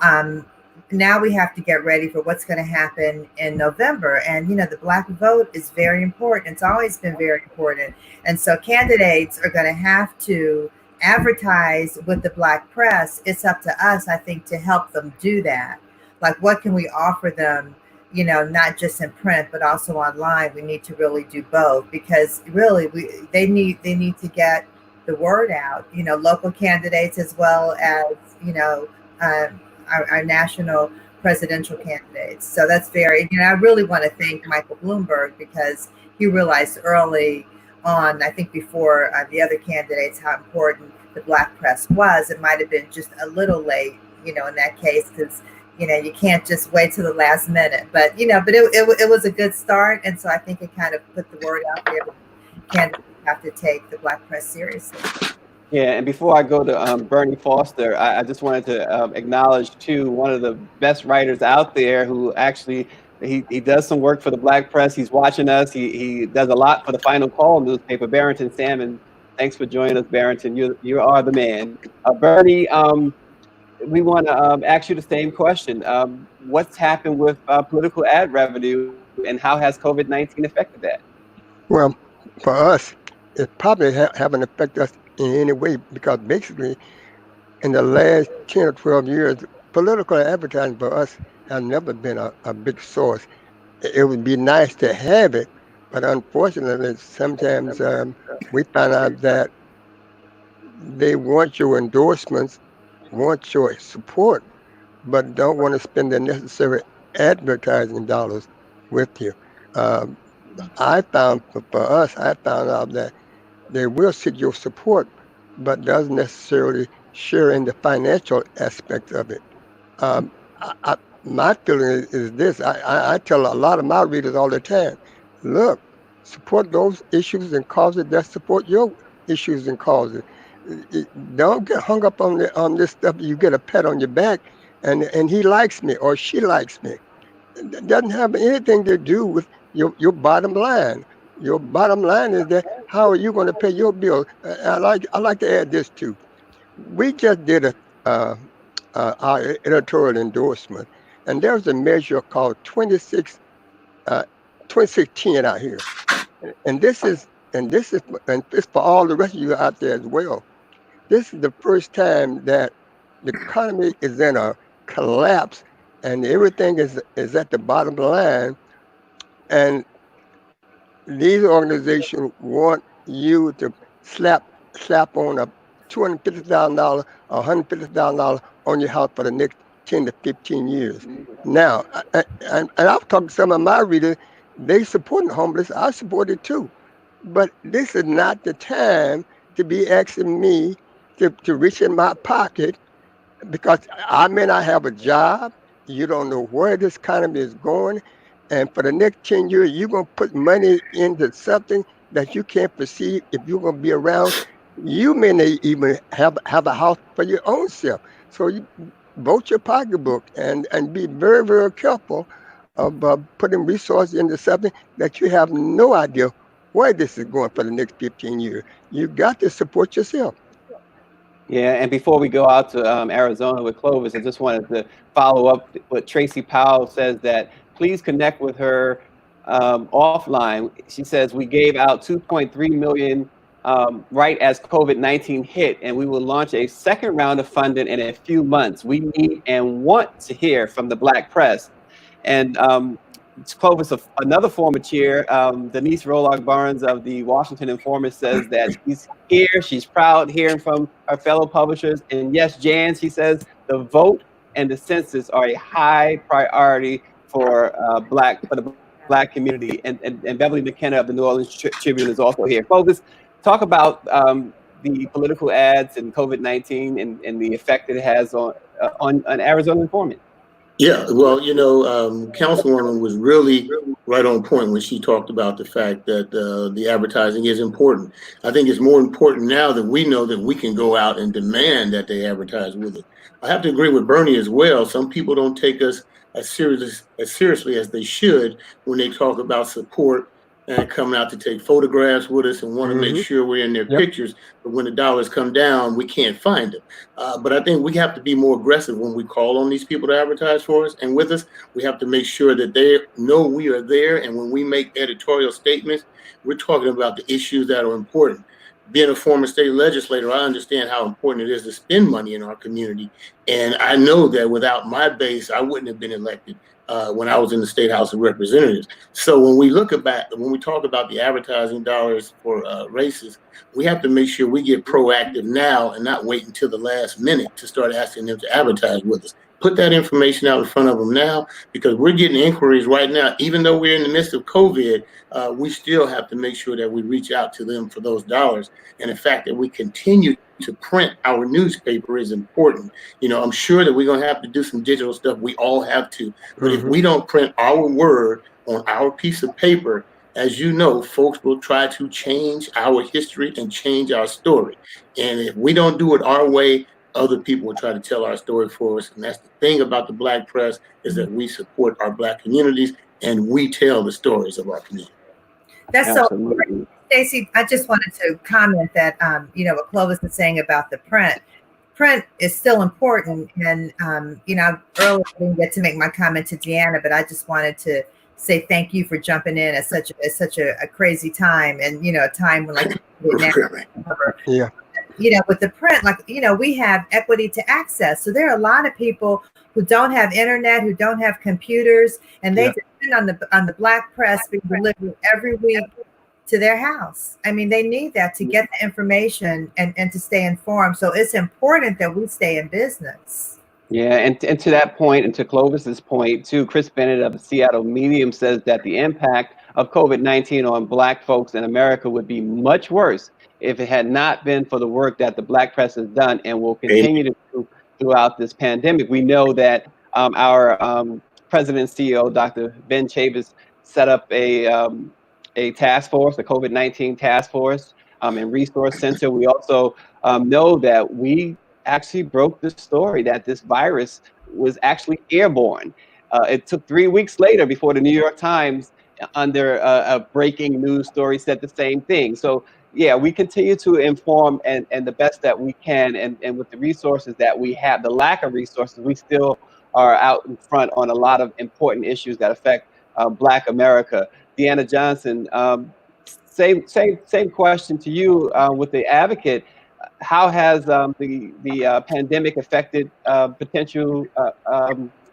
now we have to get ready for what's going to happen in November. And, the Black vote is very important. It's always been very important. And so candidates are going to have to advertise with the Black press. It's up to us, I think, to help them do that. Like, what can we offer them, not just in print, but also online? We need to really do both, because really they need to get the word out, local candidates as well as, our national presidential candidates. So that's I really want to thank Michael Bloomberg, because he realized early on, I think before the other candidates, how important the Black press was. It might have been just a little late, in that case, because you can't just wait till the last minute. But it was a good start, and so I think it kind of put the word out there that candidates have to take the Black press seriously. Yeah, and before I go to Bernie Foster, I just wanted to acknowledge too one of the best writers out there who actually he does some work for the Black press. He's watching us. He does a lot for the Final Call newspaper. Barrington Salmon, thanks for joining us, Barrington. You are the man. Bernie, we want to ask you the same question. What's happened with political ad revenue, and how has COVID-19 affected that? Well, for us, it probably haven't affected us in any way, because basically in the last 10 or 12 years, political advertising for us has never been a big source. It would be nice to have it, but unfortunately, sometimes we find out that they want your endorsements, want your support, but don't want to spend the necessary advertising dollars with you. I found out that they will seek your support, but doesn't necessarily share in the financial aspect of it. My feeling is this. I tell a lot of my readers all the time, look, support those issues and causes that support your issues and causes. Don't get hung up on this stuff. You get a pat on your back and he likes me or she likes me. It doesn't have anything to do with your bottom line. Your bottom line is that how are you going to pay your bill? I like to add this too. We just did our editorial endorsement, and there's a measure called 2610 out here, and it's for all the rest of you out there as well. This is the first time that the economy is in a collapse, and everything is at the bottom line, and these organizations want you to slap on a $250,000 or $150,000 on your house for the next 10 to 15 years. Now, and I've talked to some of my readers, they support the homeless. I support it too. But this is not the time to be asking me to reach in my pocket, because I may not have a job. You don't know where this economy is going. And for the next 10 years, you're going to put money into something that you can't perceive if you're going to be around. You may not even have a house for your own self. So you vote your pocketbook and be very, very careful of putting resources into something that you have no idea where this is going for the next 15 years. You got to support yourself. Yeah, and before we go out to Arizona with Clovis, I just wanted to follow up what Tracy Powell says, that please connect with her offline. She says, we gave out 2.3 million right as COVID-19 hit, and we will launch a second round of funding in a few months. We need and want to hear from the Black press. And Clovis, another former chair, Denise Rolog Barnes of the Washington Informant, says that she's here. She's proud hearing from her fellow publishers. And yes, Jan, she says the vote and the census are a high priority for the Black community. And Beverly McKenna of the New Orleans Tribune is also here. Clovis, talk about the political ads and COVID-19 and the effect it has on Arizona Informant. Yeah, well, Councilwoman was really right on point when she talked about the fact that the advertising is important. I think it's more important now that we know that we can go out and demand that they advertise with it. I have to agree with Bernie as well. Some people don't take us as seriously as they should when they talk about support and coming out to take photographs with us and want to make sure we're in their pictures. But when the dollars come down, we can't find them. But I think we have to be more aggressive when we call on these people to advertise for us and with us. We have to make sure that they know we are there. And when we make editorial statements, we're talking about the issues that are important. Being a former state legislator, I understand how important it is to spend money in our community. And I know that without my base, I wouldn't have been elected when I was in the State House of Representatives. So when we talk about the advertising dollars for races, we have to make sure we get proactive now and not wait until the last minute to start asking them to advertise with us. put that information out in front of them now, because we're getting inquiries right now. Even though we're in the midst of COVID, we still have to make sure that we reach out to them for those dollars. And the fact that we continue to print our newspaper is important. You know, I'm sure that we're going to have to do some digital stuff. We all have to. But if we don't print our word on our piece of paper, as you know, folks will try to change our history and change our story. And if we don't do it our way, other people will try to tell our story for us. And that's the thing about the Black press, is that we support our Black communities and we tell the stories of our community. That's so great. Stacy, I just wanted to comment that, you know, what Clovis is saying about the print is still important. And, you know, earlier I didn't get to make my comment to DeAnna, but I just wanted to say thank you for jumping in at such a crazy time. And, you know, a time when like, yeah. You know, with the print, like, you know, we have equity to access. So there are a lot of people who don't have internet, who don't have computers, and they depend on the Black press being delivered every week to their house. I mean, they need that to get the information and to stay informed. So it's important that we stay in business. Yeah, and to that point, and to Clovis's point too, Chris Bennett of the Seattle Medium says that the impact of COVID-19 on Black folks in America would be much worse if it had not been for the work that the Black press has done and will continue to do throughout this pandemic. We know that our President and CEO, Dr. Ben Chavis, set up a task force, a COVID-19 task force and resource center. We also know that we actually broke the story that this virus was actually airborne. It took 3 weeks later before the New York Times, under a breaking news story, said the same thing. So yeah, we continue to inform and the best that we can, and with the resources that we have, the lack of resources, we still are out in front on a lot of important issues that affect Black America. DeAnna Johnson, same question to you with the Advocate. How has the pandemic affected potential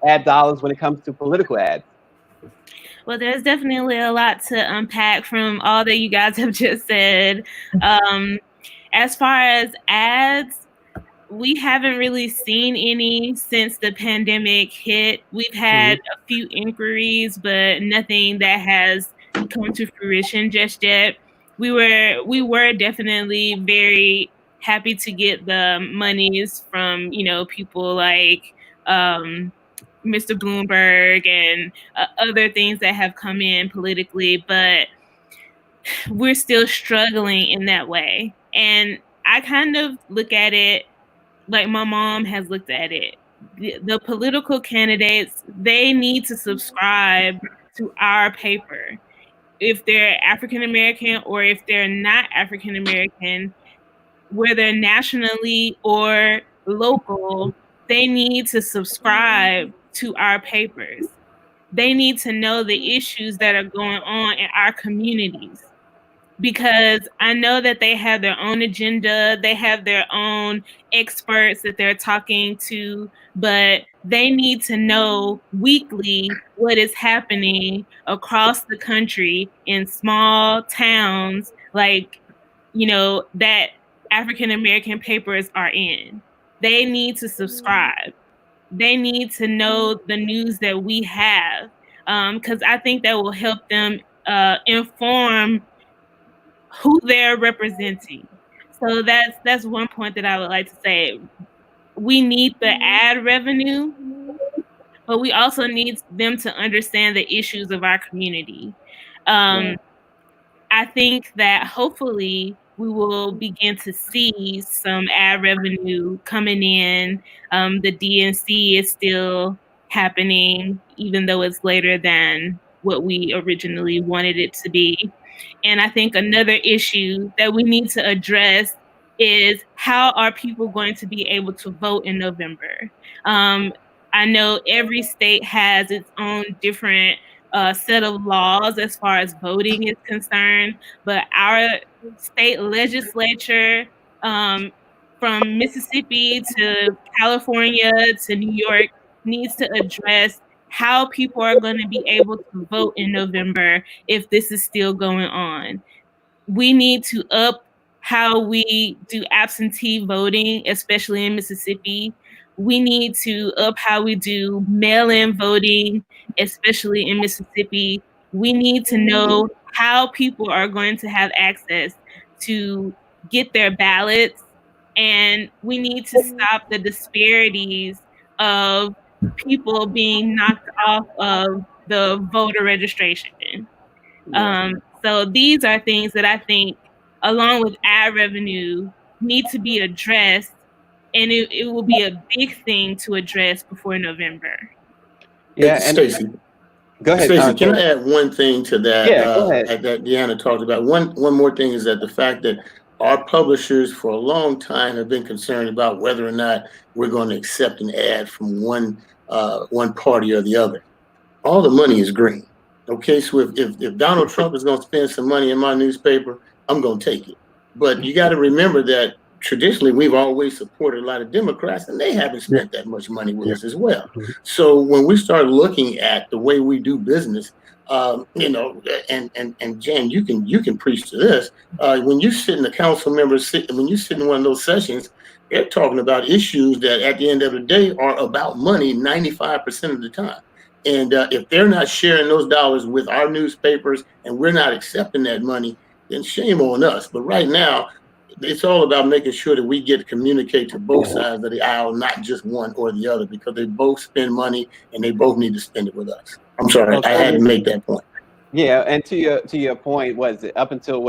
ad dollars when it comes to political ads? Well, there's definitely a lot to unpack from all that you guys have just said. As far as ads, we haven't really seen any since the pandemic hit. We've had a few inquiries, but nothing that has come to fruition just yet. We were definitely very happy to get the monies from, you know, people like Mr. Bloomberg and other things that have come in politically, but we're still struggling in that way. And I kind of look at it like my mom has looked at it. The political candidates, they need to subscribe to our paper. If they're African American or if they're not African American, whether nationally or local, they need to subscribe to our papers. They need to know the issues that are going on in our communities, because I know that they have their own agenda, they have their own experts that they're talking to, but they need to know weekly what is happening across the country in small towns, like, you know, that African American papers are in. They need to subscribe. They need to know the news that we have, because I think that will help them inform who they're representing. So that's one point that I would like to say. We need the ad revenue, but we also need them to understand the issues of our community. I think that hopefully we will begin to see some ad revenue coming in. The DNC is still happening, even though it's later than what we originally wanted it to be. And I think another issue that we need to address is, how are people going to be able to vote in November? I know every state has its own different set of laws as far as voting is concerned, but our state legislature, from Mississippi to California to New York, needs to address how people are going to be able to vote in November if this is still going on. We need to up how we do absentee voting, especially in Mississippi. we need to up how we do mail-in voting, especially in Mississippi. We need to know how people are going to have access to get their ballots, and we need to stop the disparities of people being knocked off of the voter registration. So these are things that I think, along with ad revenue, need to be addressed, and it will be a big thing to address before November. Yeah, Hey, and Stacy, go ahead. Stacey, can I add one thing to that? Yeah, go ahead. That DeAnna talked about. One more thing is that the fact that our publishers for a long time have been concerned about whether or not we're going to accept an ad from one party or the other. All the money is green. Okay, so if Donald Trump is going to spend some money in my newspaper, I'm going to take it. But you got to remember that traditionally we've always supported a lot of Democrats, and they haven't spent that much money with us as well. So when we start looking at the way we do business, you know, and Jan, you can preach to this. When you sit in the council members, when you sit in one of those sessions, they're talking about issues that at the end of the day are about money 95% of the time. And if they're not sharing those dollars with our newspapers and we're not accepting that money, then shame on us. But right now, it's all about making sure that we get to communicate to both sides of the aisle, not just one or the other, because they both spend money and they both need to spend it with us. I'm sorry, I had to make that point. Yeah, and to your point, was it up until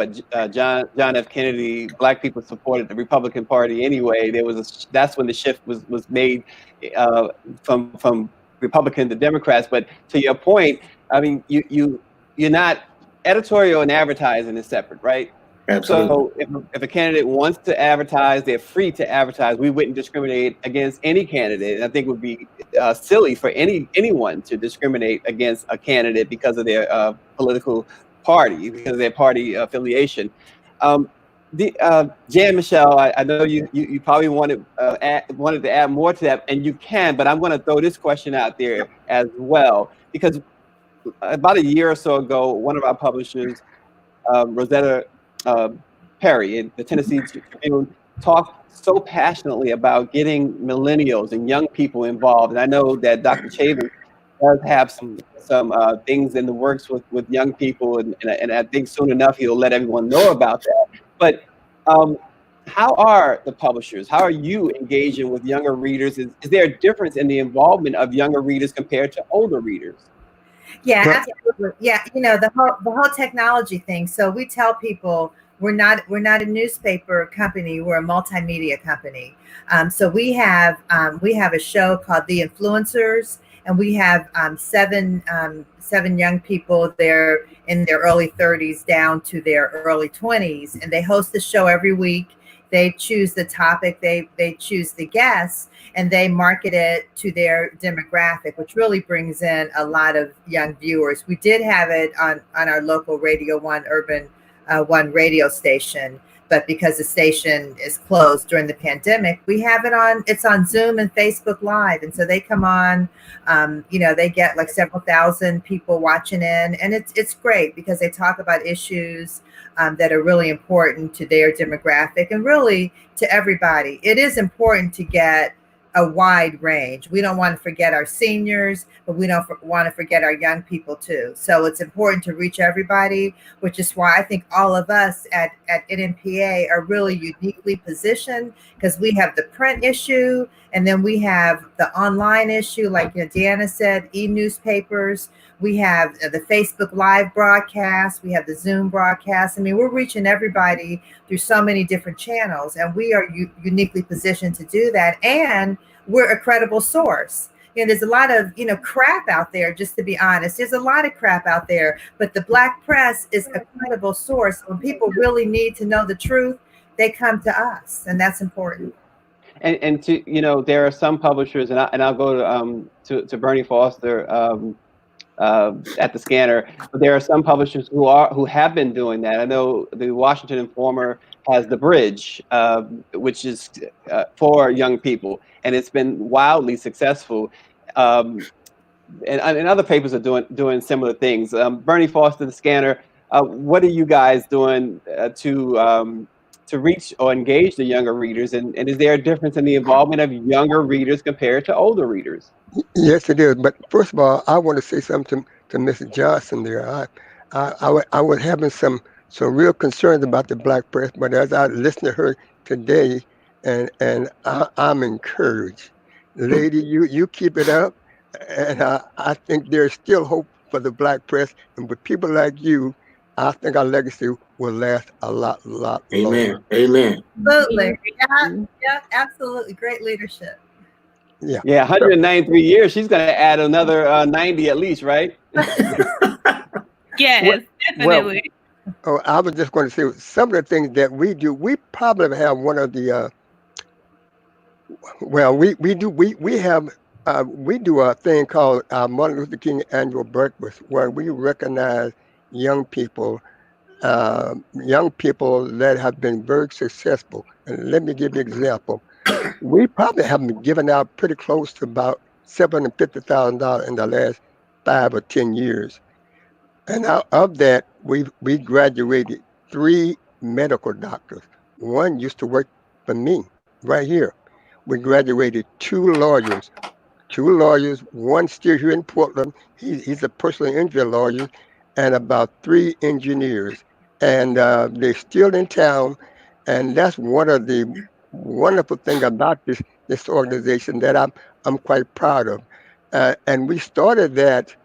John F. Kennedy, Black people supported the Republican Party anyway. That's when the shift was made from Republican to Democrats. But to your point, I mean, you're not, editorial and advertising is separate, right? Absolutely. So if a candidate wants to advertise, they're free to advertise. We wouldn't discriminate against any candidate. And I think it would be silly for anyone to discriminate against a candidate because of their political party, because of their party affiliation. Jan, Michele, I know you probably wanted to add more to that, and you can, but I'm going to throw this question out there as well, because about a year or so ago, one of our publishers, Rosetta Perry in the Tennessee Tribune, talked so passionately about getting millennials and young people involved. And I know that Dr. Chavin does have some things in the works with young people, and I think soon enough he'll let everyone know about that. But how are the publishers? How are you engaging with younger readers? Is there a difference in the involvement of younger readers compared to older readers? Yeah, absolutely. Yeah, you know, the whole technology thing. So we tell people we're not a newspaper company, we're a multimedia company. So we have a show called The Influencers, and we have seven young people. They're in their early 30s down to their early 20s, and they host the show every week. They choose the topic, they choose the guests, and they market it to their demographic, which really brings in a lot of young viewers. We did have it on our local Radio 1 Urban One radio station, but because the station is closed during the pandemic, we have it's on Zoom and Facebook Live. And so they come on, you know, they get like several thousand people watching in, and it's great because they talk about issues that are really important to their demographic and really to everybody. It is important to get a wide range. We don't want to forget our seniors, but we don't want to forget our young people too. So it's important to reach everybody, which is why I think all of us at NNPA are really uniquely positioned, because we have the print issue, and then we have the online issue, like DeAnna said, e-newspapers. We have the Facebook Live broadcast. We have the Zoom broadcast. I mean, we're reaching everybody through so many different channels, and we are uniquely positioned to do that. And we're a credible source. You know, there's a lot of, you know, crap out there, just to be honest. There's a lot of crap out there, but the Black press is a credible source. When people really need to know the truth, they come to us, and that's important. And to, you know, there are some publishers, and I'll go to Bernie Foster at the Skanner. But there are some publishers who have been doing that. I know the Washington Informer has The Bridge, which is for young people, and it's been wildly successful. And other papers are doing similar things. Bernie Foster, the Skanner. What are you guys doing to to reach or engage the younger readers? And is there a difference in the involvement of younger readers compared to older readers? Yes, it is. But first of all, I want to say something to Mrs. Johnson there. I was having some real concerns about the black press, but as I listened to her today, and I'm encouraged. Lady, you keep it up, and I think there's still hope for the black press. And with people like you, I think our legacy will last a lot longer. Amen. Amen. Absolutely. Yeah, absolutely. Great leadership. Yeah. Yeah, 193 years. She's going to add another 90 at least, right? Yes, definitely. Oh, I was just going to say some of the things that we do. We probably have one of the we do a thing called Martin Luther King Annual Breakfast, where we recognize young people that have been very successful. And let me give you an example. We probably have been giving out pretty close to about $750,000 in the last 5 or 10 years. And out of that, we graduated 3 medical doctors. One used to work for me right here. We graduated 2 lawyers. 2 lawyers, one still here in Portland. He's a personal injury lawyer, and about 3 engineers. And they're still in town. And that's one of the wonderful things about this organization that I'm quite proud of. And we started that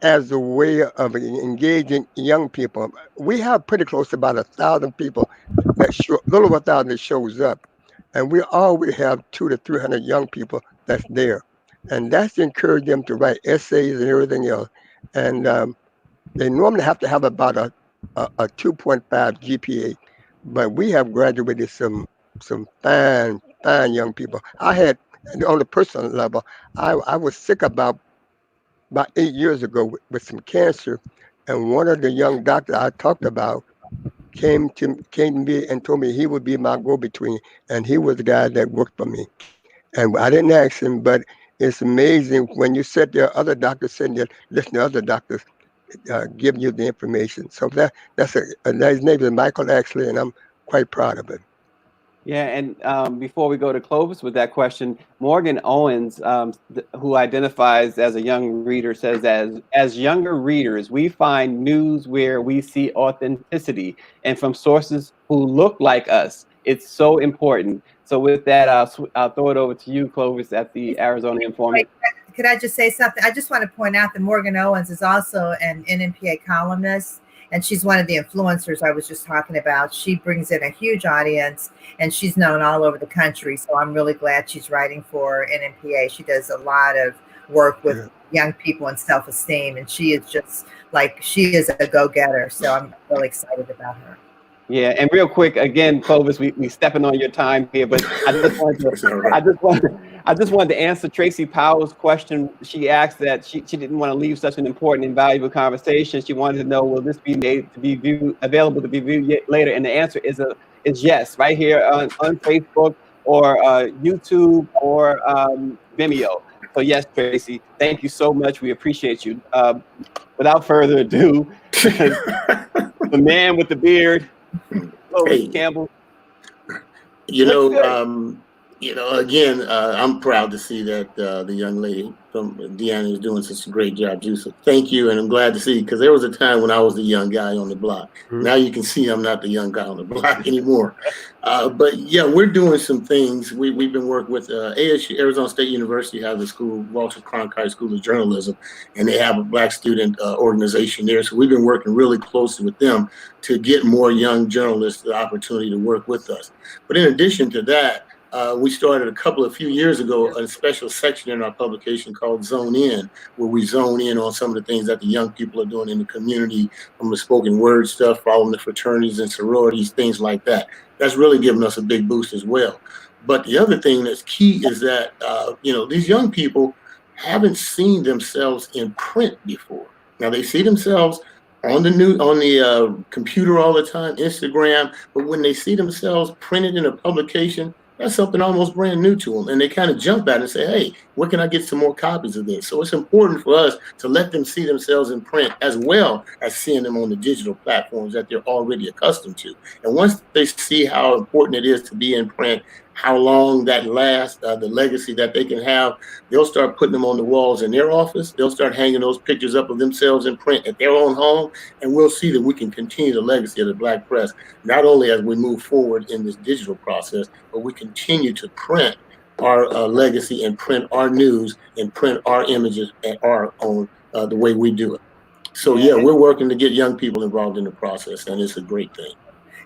as a way of engaging young people. We have pretty close to about 1,000 people that little over 1,000 that shows up, and we always have 200 to 300 young people that's there, and that's to encourage them to write essays and everything else. And they normally have to have about a 2.5 GPA, but we have graduated some fine young people. I had, on the personal level, I was sick about 8 years ago with some cancer, and one of the young doctors I talked about came to me and told me he would be my go-between, and he was the guy that worked for me. And I didn't ask him, but it's amazing when you sit there, other doctors sitting there, listen to other doctors give you the information. So his name is Michael, actually, and I'm quite proud of it. Yeah, and before we go to Clovis with that question, Morgan Owens, who identifies as a young reader, says, as younger readers, we find news where we see authenticity and from sources who look like us. It's so important. So with that, I'll throw it over to you, Clovis, at the Arizona Informant. Could I just say something? I just want to point out that Morgan Owens is also an NNPA columnist, and she's one of the influencers I was just talking about. She brings in a huge audience, and she's known all over the country. So I'm really glad she's writing for NNPA. She does a lot of work with young people and self-esteem, and she is a go-getter. So I'm really excited about her. Yeah, and real quick, again, Clovis, we stepping on your time here, but I just wanted to answer Tracy Powell's question. She asked that she didn't want to leave such an important and valuable conversation. She wanted to know, will this be made to be available to be viewed later? And the answer is yes, right here on Facebook or YouTube or Vimeo. So yes, Tracy, thank you so much. We appreciate you. Without further ado, the man with the beard, Clovis Campbell. Again, I'm proud to see that the young lady from DeAnna is doing such a great job, too. So thank you, and I'm glad to see, because there was a time when I was the young guy on the block. Mm-hmm. Now you can see I'm not the young guy on the block anymore. But yeah, we're doing some things. We've been working with ASU, Arizona State University, has a school, Walter Cronkite School of Journalism, and they have a Black student organization there. So we've been working really closely with them to get more young journalists the opportunity to work with us. But in addition to that, we started a few years ago, a special section in our publication called Zone In, where we zone in on some of the things that the young people are doing in the community, from the spoken word stuff, following the fraternities and sororities, things like that. That's really given us a big boost as well. But the other thing that's key is that, these young people haven't seen themselves in print before. Now they see themselves on the computer all the time, Instagram, but when they see themselves printed in a publication, that's something almost brand new to them. And they kind of jump at it and say, hey, where can I get some more copies of this? So it's important for us to let them see themselves in print as well as seeing them on the digital platforms that they're already accustomed to. And once they see how important it is to be in print, how long that lasts, the legacy that they can have, they'll start putting them on the walls in their office. They'll start hanging those pictures up of themselves in print at their own home. And we'll see that we can continue the legacy of the Black press, not only as we move forward in this digital process, but we continue to print our legacy and print our news and print our images and our own the way we do it. So yeah, we're working to get young people involved in the process, and it's a great thing.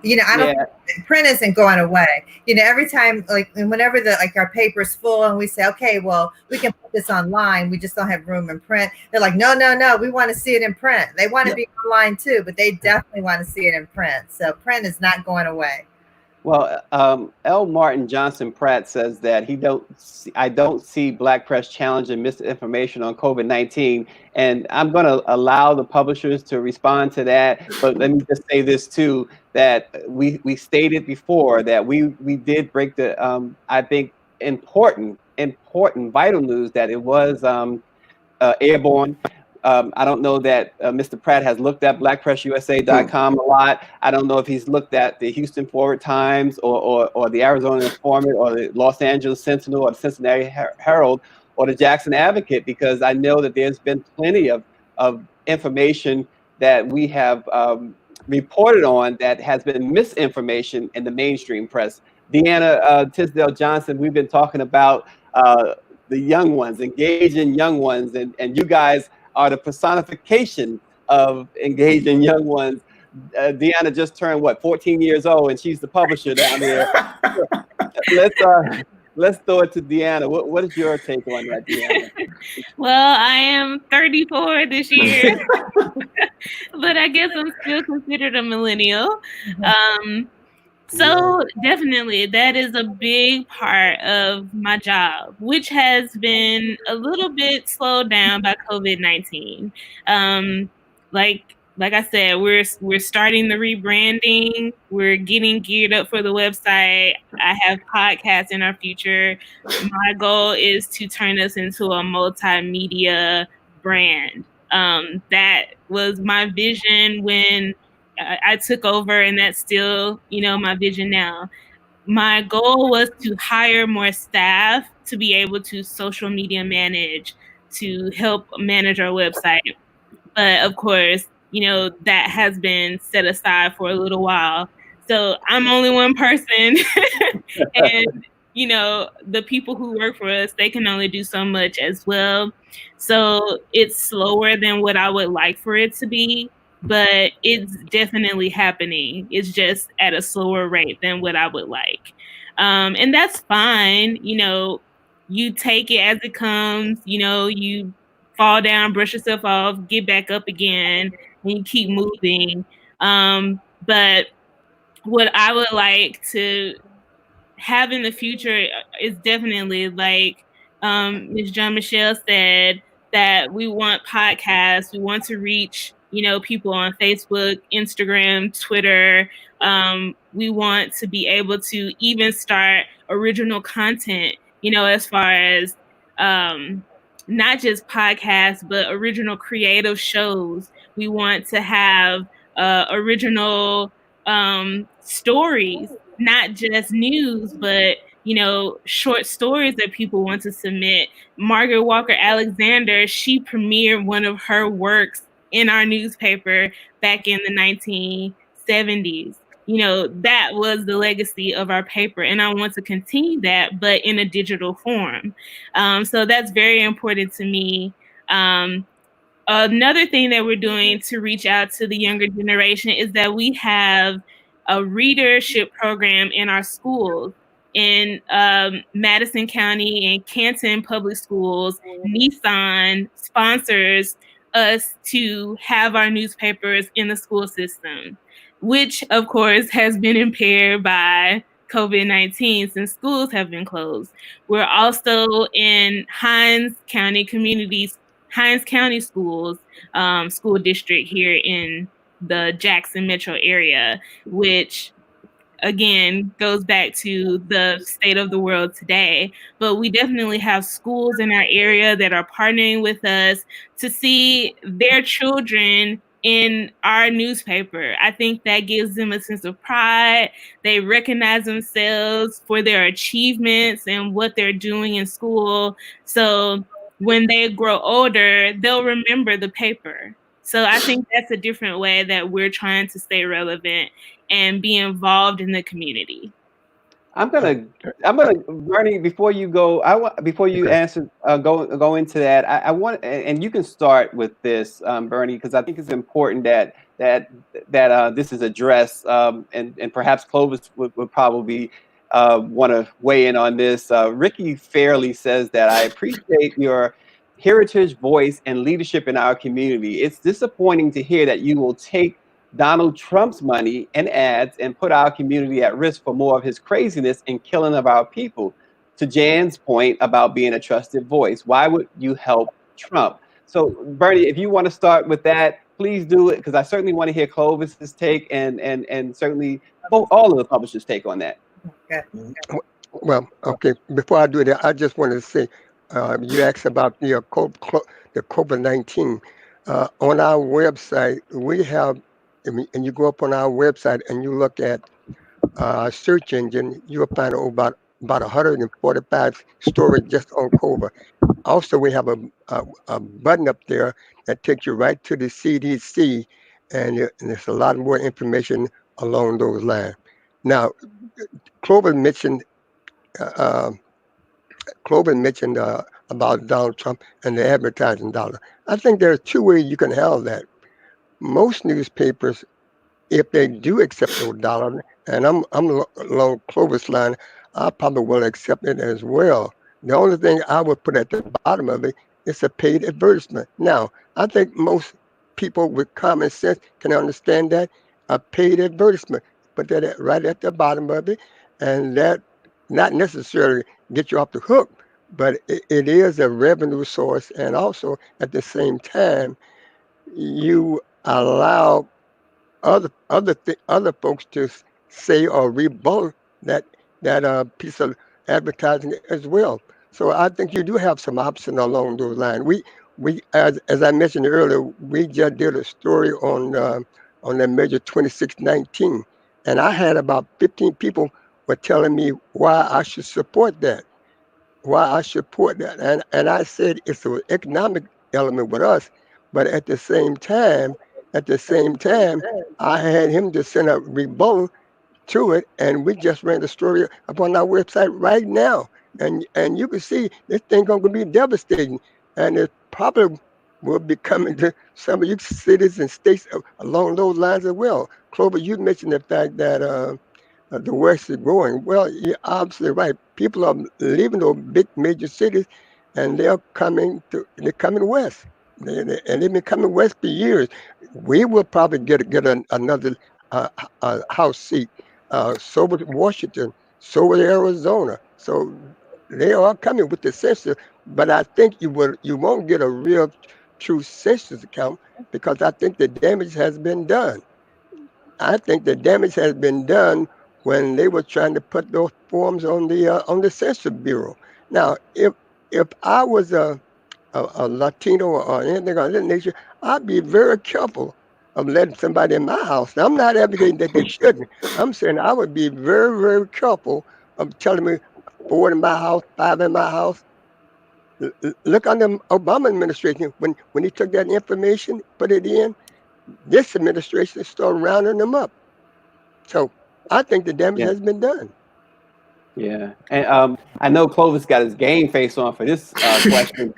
You know, I don't print isn't going away. You know, every time, like, whenever our paper's full and we say, okay, well, we can put this online, we just don't have room in print. They're like, no, we want to see it in print. They want to be online too, but they definitely want to see it in print. So print is not going away. Well, L. Martin Johnson Pratt says that I don't see Black press challenging misinformation on COVID-19. And I'm going to allow the publishers to respond to that. But let me just say this too, that we stated before that we did break the, I think, important, vital news that it was airborne. I don't know that Mr. Pratt has looked at blackpressusa.com a lot. I don't know if he's looked at the Houston Forward Times or the Arizona Informant or the Los Angeles Sentinel or the Cincinnati Herald or the Jackson Advocate, because I know that there's been plenty of information that we have reported on that has been misinformation in the mainstream press. DeAnna Tisdale Johnson, we've been talking about the young ones, engaging young ones, and you guys are the personification of engaging young ones. DeAnna just turned 14 years old, and she's the publisher down there. Let's throw it to DeAnna. What is your take on that, DeAnna? Well, I am 34 this year, but I guess I'm still considered a millennial. So definitely that is a big part of my job, which has been a little bit slowed down by COVID-19. Like I said, we're starting the rebranding. We're getting geared up for the website. I have podcasts in our future. My goal is to turn us into a multimedia brand. That was my vision when I took over, and that's still, my vision now. My goal was to hire more staff to be able to social media manage, to help manage our website. But of course, that has been set aside for a little while. So I'm only one person and, the people who work for us, they can only do so much as well. So it's slower than what I would like for it to be, but it's definitely happening. It's just at a slower rate than what I would like. And that's fine. You take it as it comes, you fall down, brush yourself off, get back up again, and you keep moving. But what I would like to have in the future is definitely, like Ms. John Michele said, that we want podcasts. We want to reach, people on Facebook, Instagram, Twitter. We want to be able to even start original content, as far as not just podcasts, but original creative shows. We want to have original stories, not just news, but short stories that people want to submit. Margaret Walker Alexander, she premiered one of her works in our newspaper back in the 1970s. That was the legacy of our paper, and I want to continue that, but in a digital form. So that's very important to me. Another thing that we're doing to reach out to the younger generation is that we have a readership program in our schools. In Madison County and Canton Public Schools, Nissan sponsors us to have our newspapers in the school system, which of course has been impaired by COVID-19 since schools have been closed. We're also in Hinds County Schools, school district here in the Jackson metro area, which again, goes back to the state of the world today. But we definitely have schools in our area that are partnering with us to see their children in our newspaper. I think that gives them a sense of pride. They recognize themselves for their achievements and what they're doing in school. So when they grow older, they'll remember the paper. So I think that's a different way that we're trying to stay relevant and be involved in the community. I'm gonna, Bernie. Before you go, before you answer, go into that. I want, and you can start with this, Bernie, because I think it's important that this is addressed, and perhaps Clovis would probably want to weigh in on this. Ricky Fairley says that I appreciate your heritage, voice, and leadership in our community. It's disappointing to hear that you will take Donald Trump's money and ads and put our community at risk for more of his craziness and killing of our people. To Jan's point about being a trusted voice, why would you help Trump? So, Bernie, if you want to start with that, please do it, because I certainly want to hear Clovis's take and certainly all of the publishers' take on that. Okay. Well, okay. Before I do that, I just wanted to say, you asked about the COVID-19. On our website, we have, and you go up on our website and you look at search engine, you'll find about 145 stories just on COVID. Also, we have a button up there that takes you right to the CDC, and there's a lot more information along those lines. Now, Clovis mentioned about Donald Trump and the advertising dollar. I think there are two ways you can handle that. Most newspapers, if they do accept those dollars, and I'm along Clovis line, I probably will accept it as well. The only thing I would put at the bottom of it is a paid advertisement. Now, I think most people with common sense can understand that a paid advertisement. Put that right at the bottom of it, and that not necessarily get you off the hook, but it is a revenue source, and also at the same time, you allow other folks to say or rebuttal that piece of advertising as well. So I think you do have some option along those lines. We as I mentioned earlier, we just did a story on that measure 2619, and I had about 15 people were telling me why I should support that. And I said it's an economic element with us, but at the same time, I had him to send a rebuttal to it, and we just ran the story up on our website right now, and you can see this thing going to be devastating, and it probably will be coming to some of you cities and states along those lines as well. Clover, you mentioned the fact that the West is growing. Well, you're absolutely right. People are leaving those big major cities, and they're coming west. And they've been coming west for years. We will probably get another House seat. So with Washington, so with Arizona. So they are coming with the census, but I think you won't get a real true census account, because I think the damage has been done. I think the damage has been done when they were trying to put those forms on the Census Bureau. Now, if I was a Latino or anything of that nature, I'd be very careful of letting somebody in my house. Now, I'm not advocating that they shouldn't. I'm saying I would be very, very careful of telling me 4 in my house, 5 in my house. Look on the Obama administration, when he took that information, put it in, this administration started rounding them up. So I think the damage has been done. Yeah, and I know Clovis got his game face on for this question.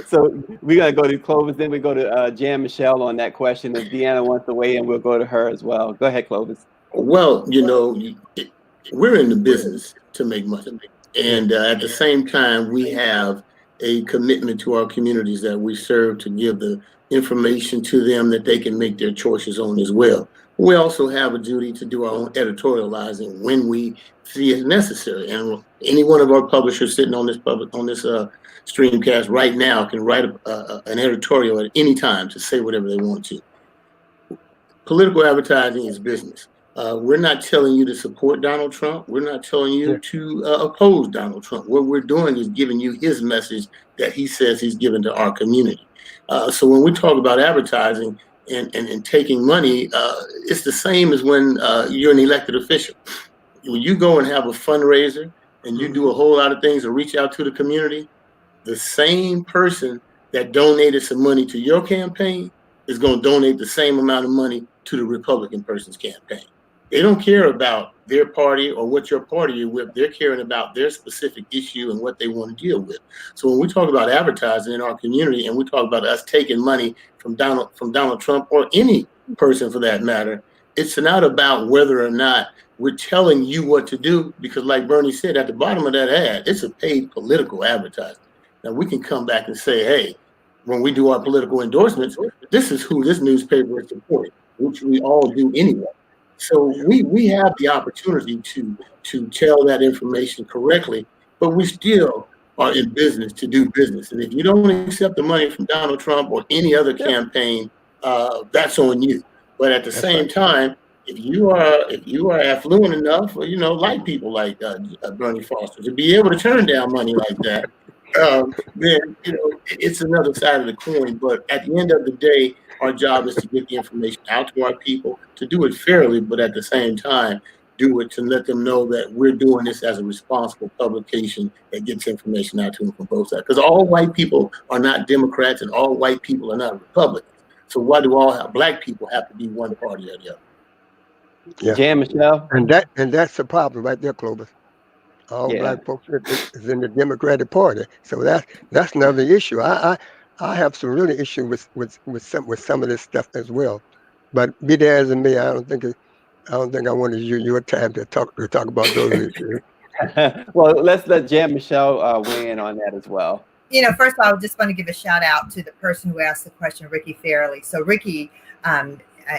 So we're gonna go to Clovis, then we go to Jan Michele on that question. If DeAnna wants to weigh in, we'll go to her as well. Go ahead, Clovis. Well, we're in the business to make money, and at the same time, we have a commitment to our communities that we serve to give the information to them that they can make their choices on as well. We also have a duty to do our own editorializing when we see it necessary. And any one of our publishers sitting on this streamcast right now can write an editorial at any time to say whatever they want to. Political advertising is business. We're not telling you to support Donald Trump. We're not telling you to oppose Donald Trump. What we're doing is giving you his message that he says he's given to our community. So when we talk about advertising and taking money, it's the same as when you're an elected official. When you go and have a fundraiser and you do a whole lot of things to reach out to the community, the same person that donated some money to your campaign is going to donate the same amount of money to the Republican person's campaign. They don't care about their party or what your party is with. They're caring about their specific issue and what they want to deal with. So when we talk about advertising in our community and we talk about us taking money from Donald Trump or any person for that matter, it's not about whether or not we're telling you what to do, because like Bernie said, at the bottom of that ad, it's a paid political advertising. Now we can come back and say, hey, when we do our political endorsements, this is who this newspaper is supporting, which we all do anyway. So we have the opportunity to tell that information correctly, but we still are in business to do business. And if you don't accept the money from Donald Trump or any other campaign, that's on you. But at the same time, if you are affluent enough, or, like people like Bernie Foster, to be able to turn down money like that, then it's another side of the coin. But at the end of the day, our job is to get the information out to our people, to do it fairly, but at the same time, do it to let them know that we're doing this as a responsible publication that gets information out to them from both sides. Because all white people are not Democrats and all white people are not Republicans. So why do black people have to be one party or the other? Yeah, Jan, Michele, and that's the problem right there, Clovis. All black folks is in the Democratic Party, so that's another issue. I have some really issue with some of this stuff as well, but be there as in me. I don't think I want to use your time to talk about those issues. Well, let's let Jan Michele weigh in on that as well. First of all, I just want to give a shout out to the person who asked the question, Ricky Fairley. So Ricky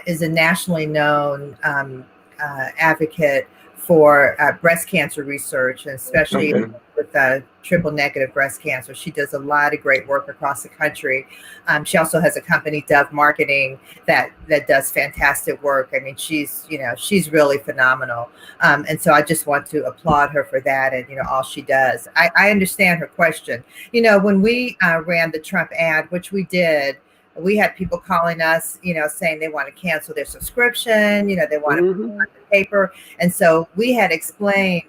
is a nationally known advocate for breast cancer research, and especially with triple negative breast cancer. She does a lot of great work across the country. She also has a company, Dove Marketing, that does fantastic work. I mean, she's really phenomenal. And so I just want to applaud her for that and, all she does. I understand her question. When we ran the Trump ad, which we did, we had people calling us, saying they want to cancel their subscription, they want to put on the paper. And so we had explained,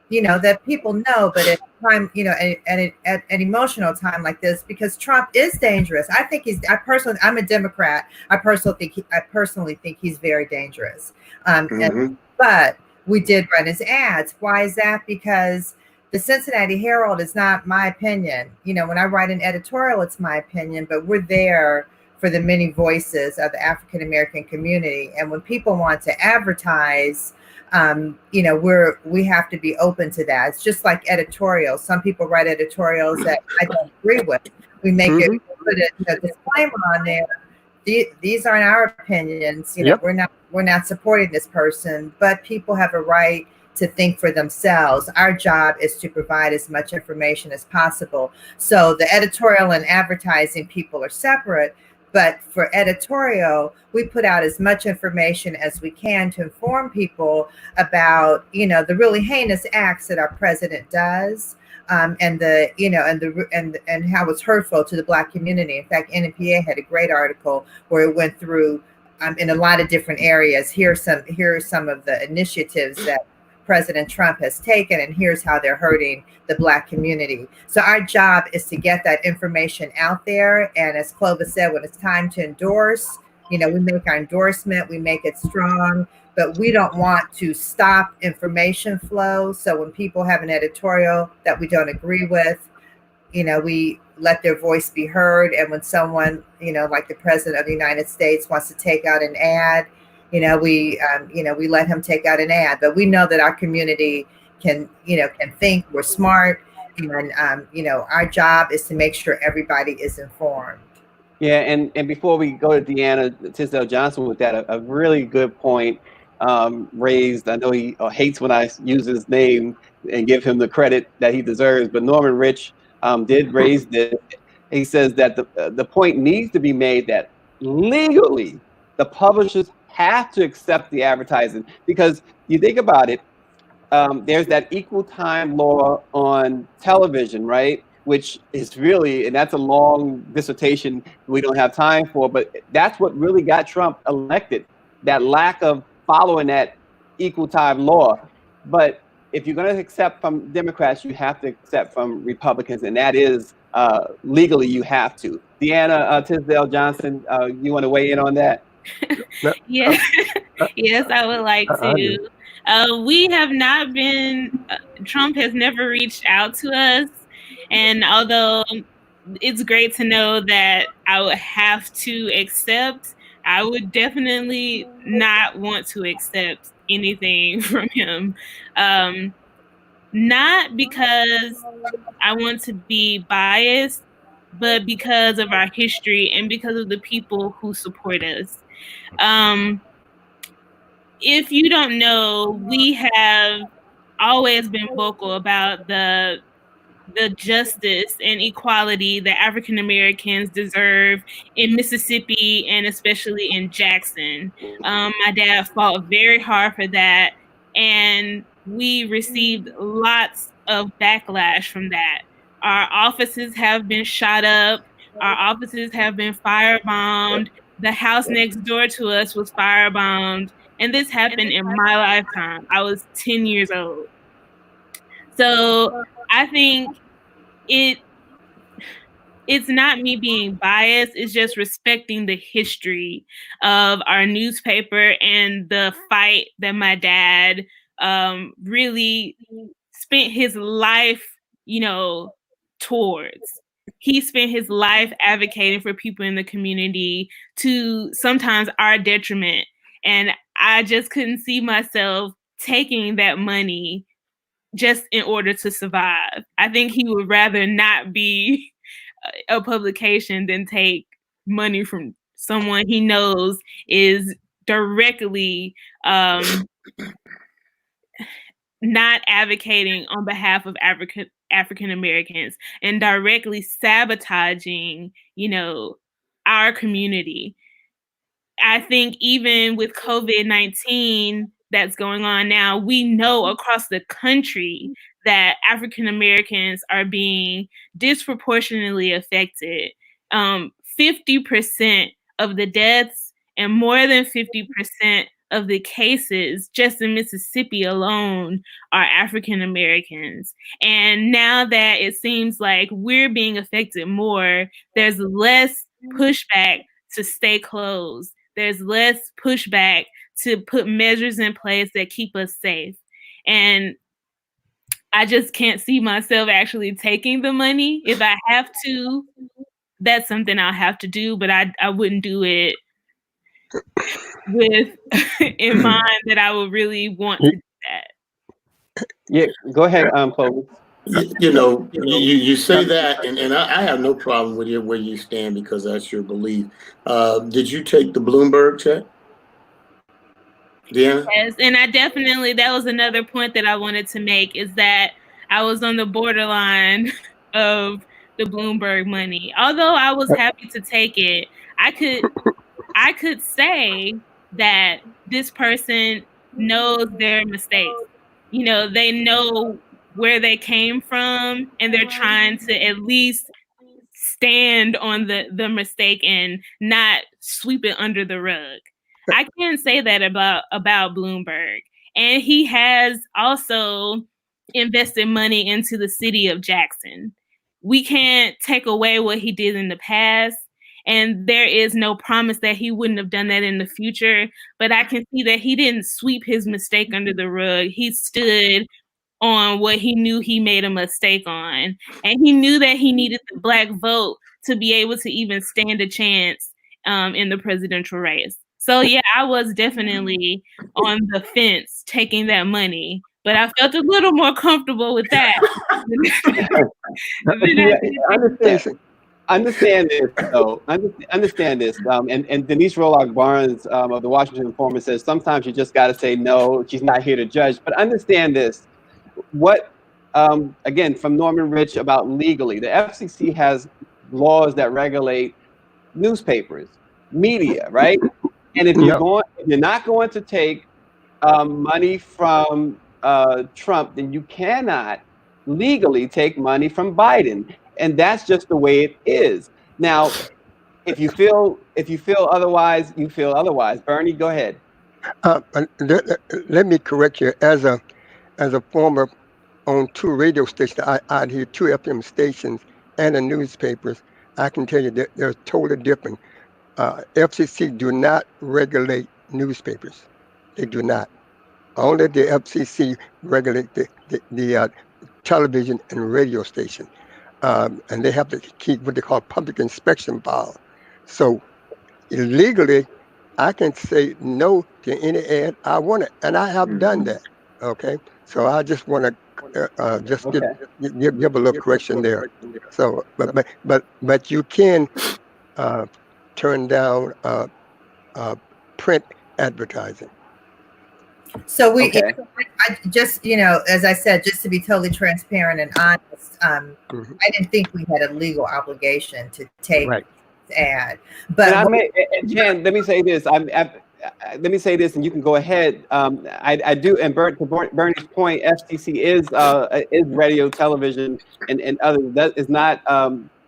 that people know, but at time, at an emotional time like this, because Trump is dangerous. I'm a Democrat. I personally think he's very dangerous. But we did run his ads. Why is that? Because the Cincinnati Herald is not my opinion. When I write an editorial, it's my opinion, but we're there for the many voices of the African-American community. And when people want to advertise, we have to be open to that. It's just like editorials. Some people write editorials that I don't agree with. We make it, put a disclaimer on there. These aren't our opinions. We're not supporting this person, but people have a right to think for themselves. Our job is to provide as much information as possible. So the editorial and advertising people are separate, but for editorial, we put out as much information as we can to inform people about, the really heinous acts that our president does, and how it's hurtful to the Black community. In fact, NNPA had a great article where it went through in a lot of different areas. Here are some of the initiatives that President Trump has taken, and here's how they're hurting the Black community. So our job is to get that information out there. And as Clovis said, when it's time to endorse, we make our endorsement, we make it strong, but we don't want to stop information flow. So when people have an editorial that we don't agree with, we let their voice be heard. And when someone, like the President of the United States wants to take out an ad, we let him take out an ad, but we know that our community can think. We're smart, and our job is to make sure everybody is informed. Yeah, and before we go to DeAnna Tisdale Johnson with that, a really good point raised. I know he hates when I use his name and give him the credit that he deserves, but Norman Rich did raise this. He says that the point needs to be made that legally, the publishers have to accept the advertising, because you think about it, there's that equal time law on television, right? Which is really, and that's a long dissertation we don't have time for, but that's what really got Trump elected, that lack of following that equal time law. But if you're going to accept from Democrats, you have to accept from Republicans, and that is legally you have to. DeAnna Tisdale Johnson, you want to weigh in on that? Yeah. Yes, I would like to. We have not been, Trump has never reached out to us. And although it's great to know that I would have to accept, I would definitely not want to accept anything from him. Not because I want to be biased, but because of our history and because of the people who support us. If you don't know, we have always been vocal about the justice and equality that African Americans deserve in Mississippi and especially in Jackson. My dad fought very hard for that, and we received lots of backlash from that. Our offices have been shot up. Our offices have been firebombed. The house next door to us was firebombed. And this happened in my lifetime. I was 10 years old. So I think it's not me being biased. It's just respecting the history of our newspaper and the fight that my dad really spent his life, towards. He spent his life advocating for people in the community, to sometimes our detriment. And I just couldn't see myself taking that money just in order to survive. I think he would rather not be a publication than take money from someone he knows is directly not advocating on behalf of African Americans and directly sabotaging, our community. I think even with COVID-19 that's going on now, we know across the country that African Americans are being disproportionately affected. 50% of the deaths and more than 50% of the cases just in Mississippi alone are African Americans. And now that it seems like we're being affected more, there's less pushback to stay closed. There's less pushback to put measures in place that keep us safe. And I just can't see myself actually taking the money. If I have to, that's something I'll have to do, but I wouldn't do it with in mind that I would really want to do that. Yeah, go ahead, Clovis. You say that, and I have no problem with where you stand because that's your belief. Did you take the Bloomberg check? DeAnna? Yes, and that was another point that I wanted to make, is that I was on the borderline of the Bloomberg money. Although I was happy to take it, I could say that this person knows their mistakes. They know where they came from, and they're trying to at least stand on the mistake and not sweep it under the rug. I can't say that about Bloomberg. And he has also invested money into the city of Jackson. We can't take away what he did in the past, and there is no promise that he wouldn't have done that in the future. But I can see that he didn't sweep his mistake under the rug. He stood on what he knew he made a mistake on. And he knew that he needed the Black vote to be able to even stand a chance in the presidential race. So yeah, I was definitely on the fence taking that money, but I felt a little more comfortable with that. Understand this, though. Understand this. And Denise Rolock Barnes of the Washington Informant says sometimes you just got to say no. She's not here to judge. But understand this. What, again, from Norman Rich about legally, the FCC has laws that regulate newspapers, media, right? And if you're not going to take money from Trump, then you cannot legally take money from Biden, and that's just the way it is. Now, if you feel otherwise, you feel otherwise. Bernie, go ahead. Let me correct you. As a former on 2 radio stations, I hear 2 FM stations and the newspapers. I can tell you that they're totally different. FCC do not regulate newspapers. They do not. Only the FCC regulate the television and radio station. And they have to keep what they call public inspection file. So illegally, I can say no to any ad I want it, and I have done that. Okay, so I just want to give a little correction there. So, but you can turn down print advertising. So I just, as I said, just to be totally transparent and honest, I didn't think we had a legal obligation to take this ad. But Jan, let me say this. Let me say this, and you can go ahead. I do, and to Bernie's point, FCC is radio, television, and other. That is not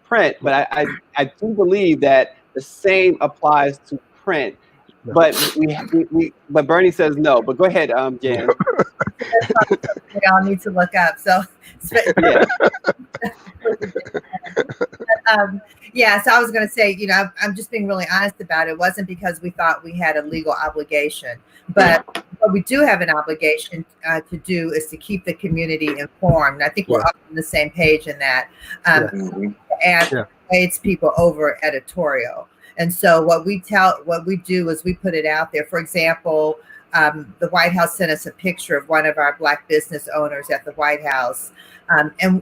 print, but I do believe that the same applies to print. But but Bernie says no. But go ahead, Jan. We all need to look up. So so I was going to say, I'm just being really honest about it. It wasn't because we thought we had a legal obligation, but what we do have an obligation to do is to keep the community informed. I think we're all on the same page in that. And aids people over editorial. And so what we do is we put it out there. For example, the White House sent us a picture of one of our Black business owners at the White House. And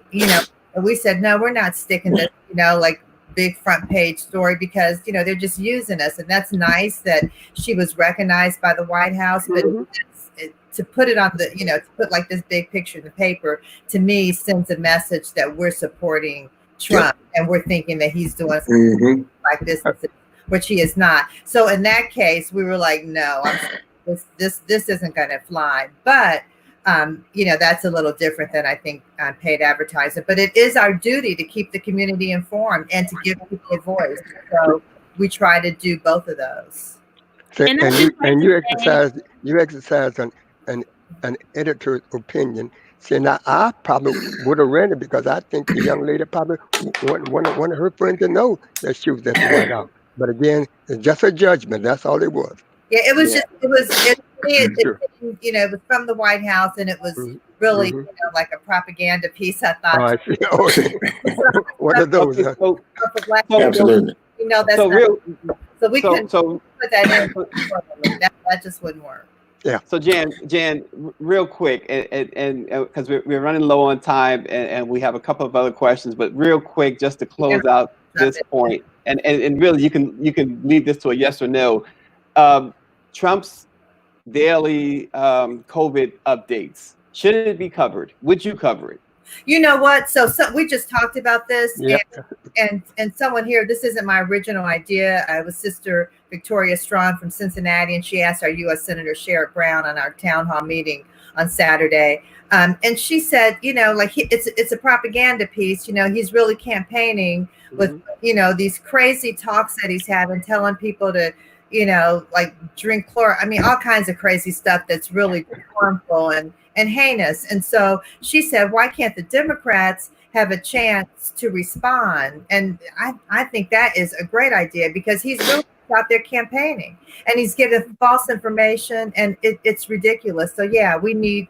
we said, no, we're not sticking this, like big front page story because, they're just using us. And that's nice that she was recognized by the White House. But to put it on to put like this big picture in the paper, to me, sends a message that we're supporting Trump and we're thinking that he's doing something like this, which he is not. So in that case, we were like, no, this isn't going to fly. But that's a little different than I think paid advertising. But it is our duty to keep the community informed and to give people a voice. So we try to do both of those. So, and you exercise an editor's opinion. See, now I probably would have read it because I think the young lady probably wanted her friend to know that she was at the White House. But again, it's just a judgment. That's all it was. Yeah, it was it was from the White House, and it was really like a propaganda piece. I thought. Oh, I see. Oh, what are those? Absolutely. That's so we couldn't put that in. That just wouldn't work. Yeah. So Jan, real quick, and because we're running low on time, and we have a couple of other questions, but real quick, just to close out this point, and really, you can leave this to a yes or no. Trump's daily COVID updates, should it be covered? Would you cover it? You know what? So we just talked about this, and someone here. This isn't my original idea. I was Sister Victoria Strong from Cincinnati, and she asked our U.S. Senator Sherrod Brown on our town hall meeting on Saturday, and she said, it's a propaganda piece. He's really campaigning with these crazy talks that he's having, telling people to like drink chlorine. I mean, all kinds of crazy stuff that's really harmful and heinous. And so she said, why can't the Democrats have a chance to respond? And I think that is a great idea because he's really out there campaigning and he's giving false information and it's ridiculous. So yeah, we need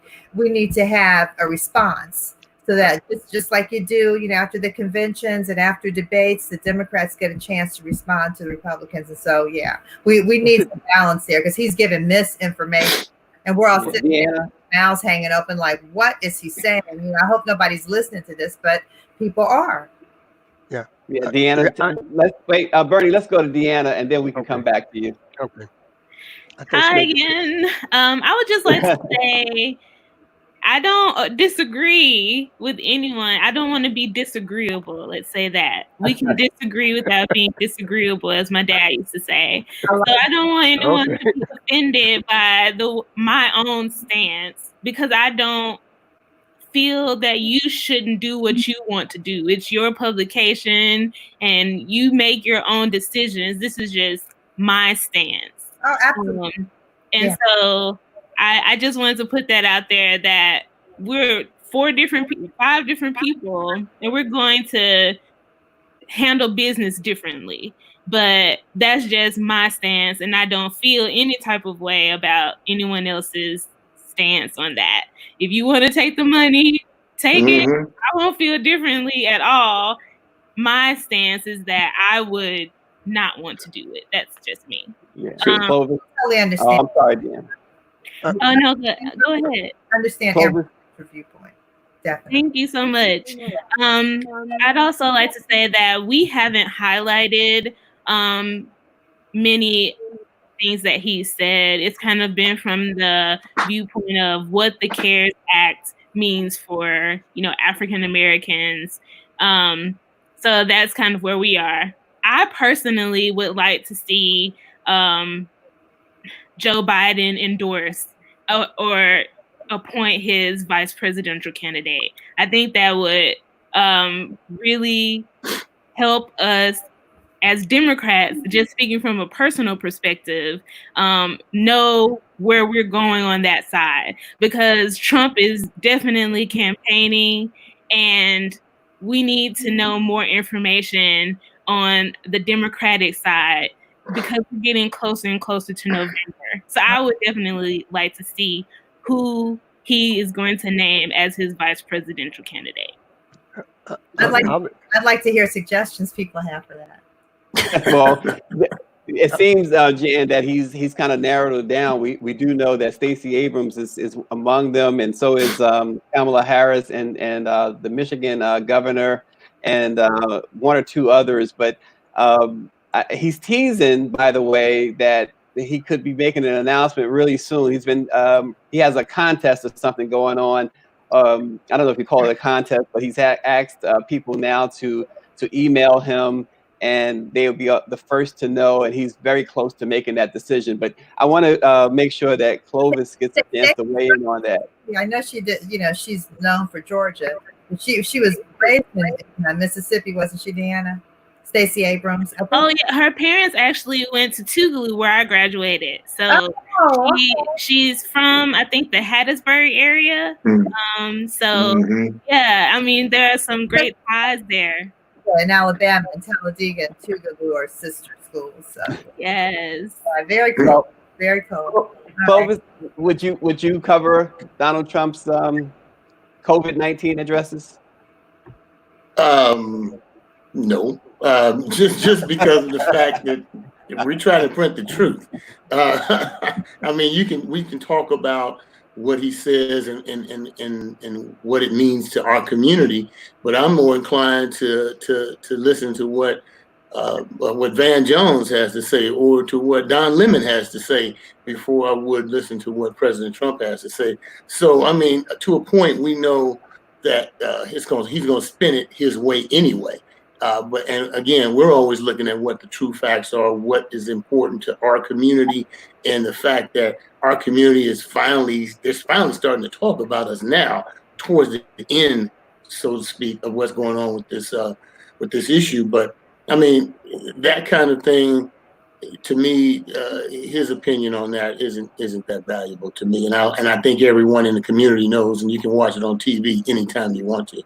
to have a response so that just like you do, after the conventions and after debates, the Democrats get a chance to respond to the Republicans. And so, yeah, we need some balance there because he's giving misinformation and we're all sitting there, mouths hanging open like, what is he saying? I hope nobody's listening to this, but people are. Yeah. DeAnna, let's wait. Bernie, let's go to DeAnna and then we can come back to you. Okay. Hi again. I would just like to say, I don't disagree with anyone. I don't want to be disagreeable. Let's say that. We can disagree without being disagreeable, as my dad used to say. So I don't want anyone to be offended by my own stance, because I don't feel that you shouldn't do what you want to do. It's your publication and you make your own decisions. This is just my stance. Oh, absolutely. So I just wanted to put that out there, that we're 5 different people, and we're going to handle business differently. But that's just my stance, and I don't feel any type of way about anyone else's stance on that. If you want to take the money, take it. I won't feel differently at all. My stance is that I would not want to do it. That's just me. Yeah. Clovis. Totally understand. I'm sorry, Dan. No, go ahead. Understand every viewpoint. Definitely. Thank you so much. I'd also like to say that we haven't highlighted many things that he said. It's kind of been from the viewpoint of what the CARES Act means for, African Americans. So that's kind of where we are. I personally would like to see Joe Biden endorse or appoint his vice presidential candidate. I think that would really help us as Democrats, just speaking from a personal perspective, know where we're going on that side, because Trump is definitely campaigning, and we need to know more information on the Democratic side, because we're getting closer and closer to November. So I would definitely like to see who he is going to name as his vice presidential candidate. I'd like to hear suggestions people have for that. Well, it seems, Jan, that he's kind of narrowed it down. We do know that Stacey Abrams is among them, and so is Kamala Harris and the Michigan governor, and 1 or 2 others. But he's teasing, by the way, that he could be making an announcement really soon. He has a contest or something going on. I don't know if you call it a contest, but he's asked people now to email him, and they'll be the first to know, and he's very close to making that decision. But I want to make sure that Clovis gets a chance to weigh in on that. Yeah, I know she did. She's known for Georgia. She was raised in Mississippi, wasn't she, DeAnna? Stacey Abrams. Oh yeah, her parents actually went to Tougaloo, where I graduated. So she's from, I think, the Hattiesburg area. Yeah, I mean, there are some great ties there. Yeah, in Alabama, and Talladega and Tougaloo are sister schools. So yes, very cool. Very cool. Clovis, would you cover Donald Trump's COVID-19 addresses? No. Just because of the fact that we're trying to print the truth. I mean, we can talk about what he says and what it means to our community, but I'm more inclined to listen to what Van Jones has to say, or to what Don Lemon has to say, before I would listen to what President Trump has to say. So, I mean, to a point, we know that he's going to spin it his way anyway. And again, we're always looking at what the true facts are, what is important to our community, and the fact that our community is finally starting to talk about us now, towards the end, so to speak, of what's going on with this issue. But I mean, that kind of thing, to me, his opinion on that isn't that valuable to me, and I think everyone in the community knows, and you can watch it on TV anytime you want to.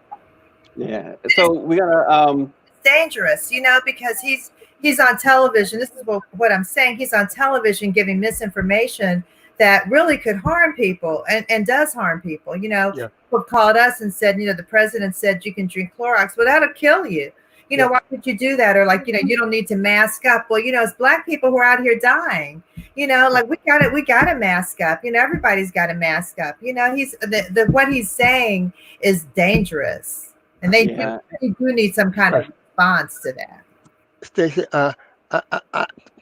Yeah. So we're gonna. Dangerous, because he's on television. This is what I'm saying. He's on television giving misinformation that really could harm people and does harm people. People called us and said, the president said you can drink Clorox, well, that'll kill you. Why would you do that? Or you don't need to mask up. Well, it's Black people who are out here dying. We got to mask up. Everybody's got to mask up. He's what he's saying is dangerous, and they do need some kind of response to that. Stacey,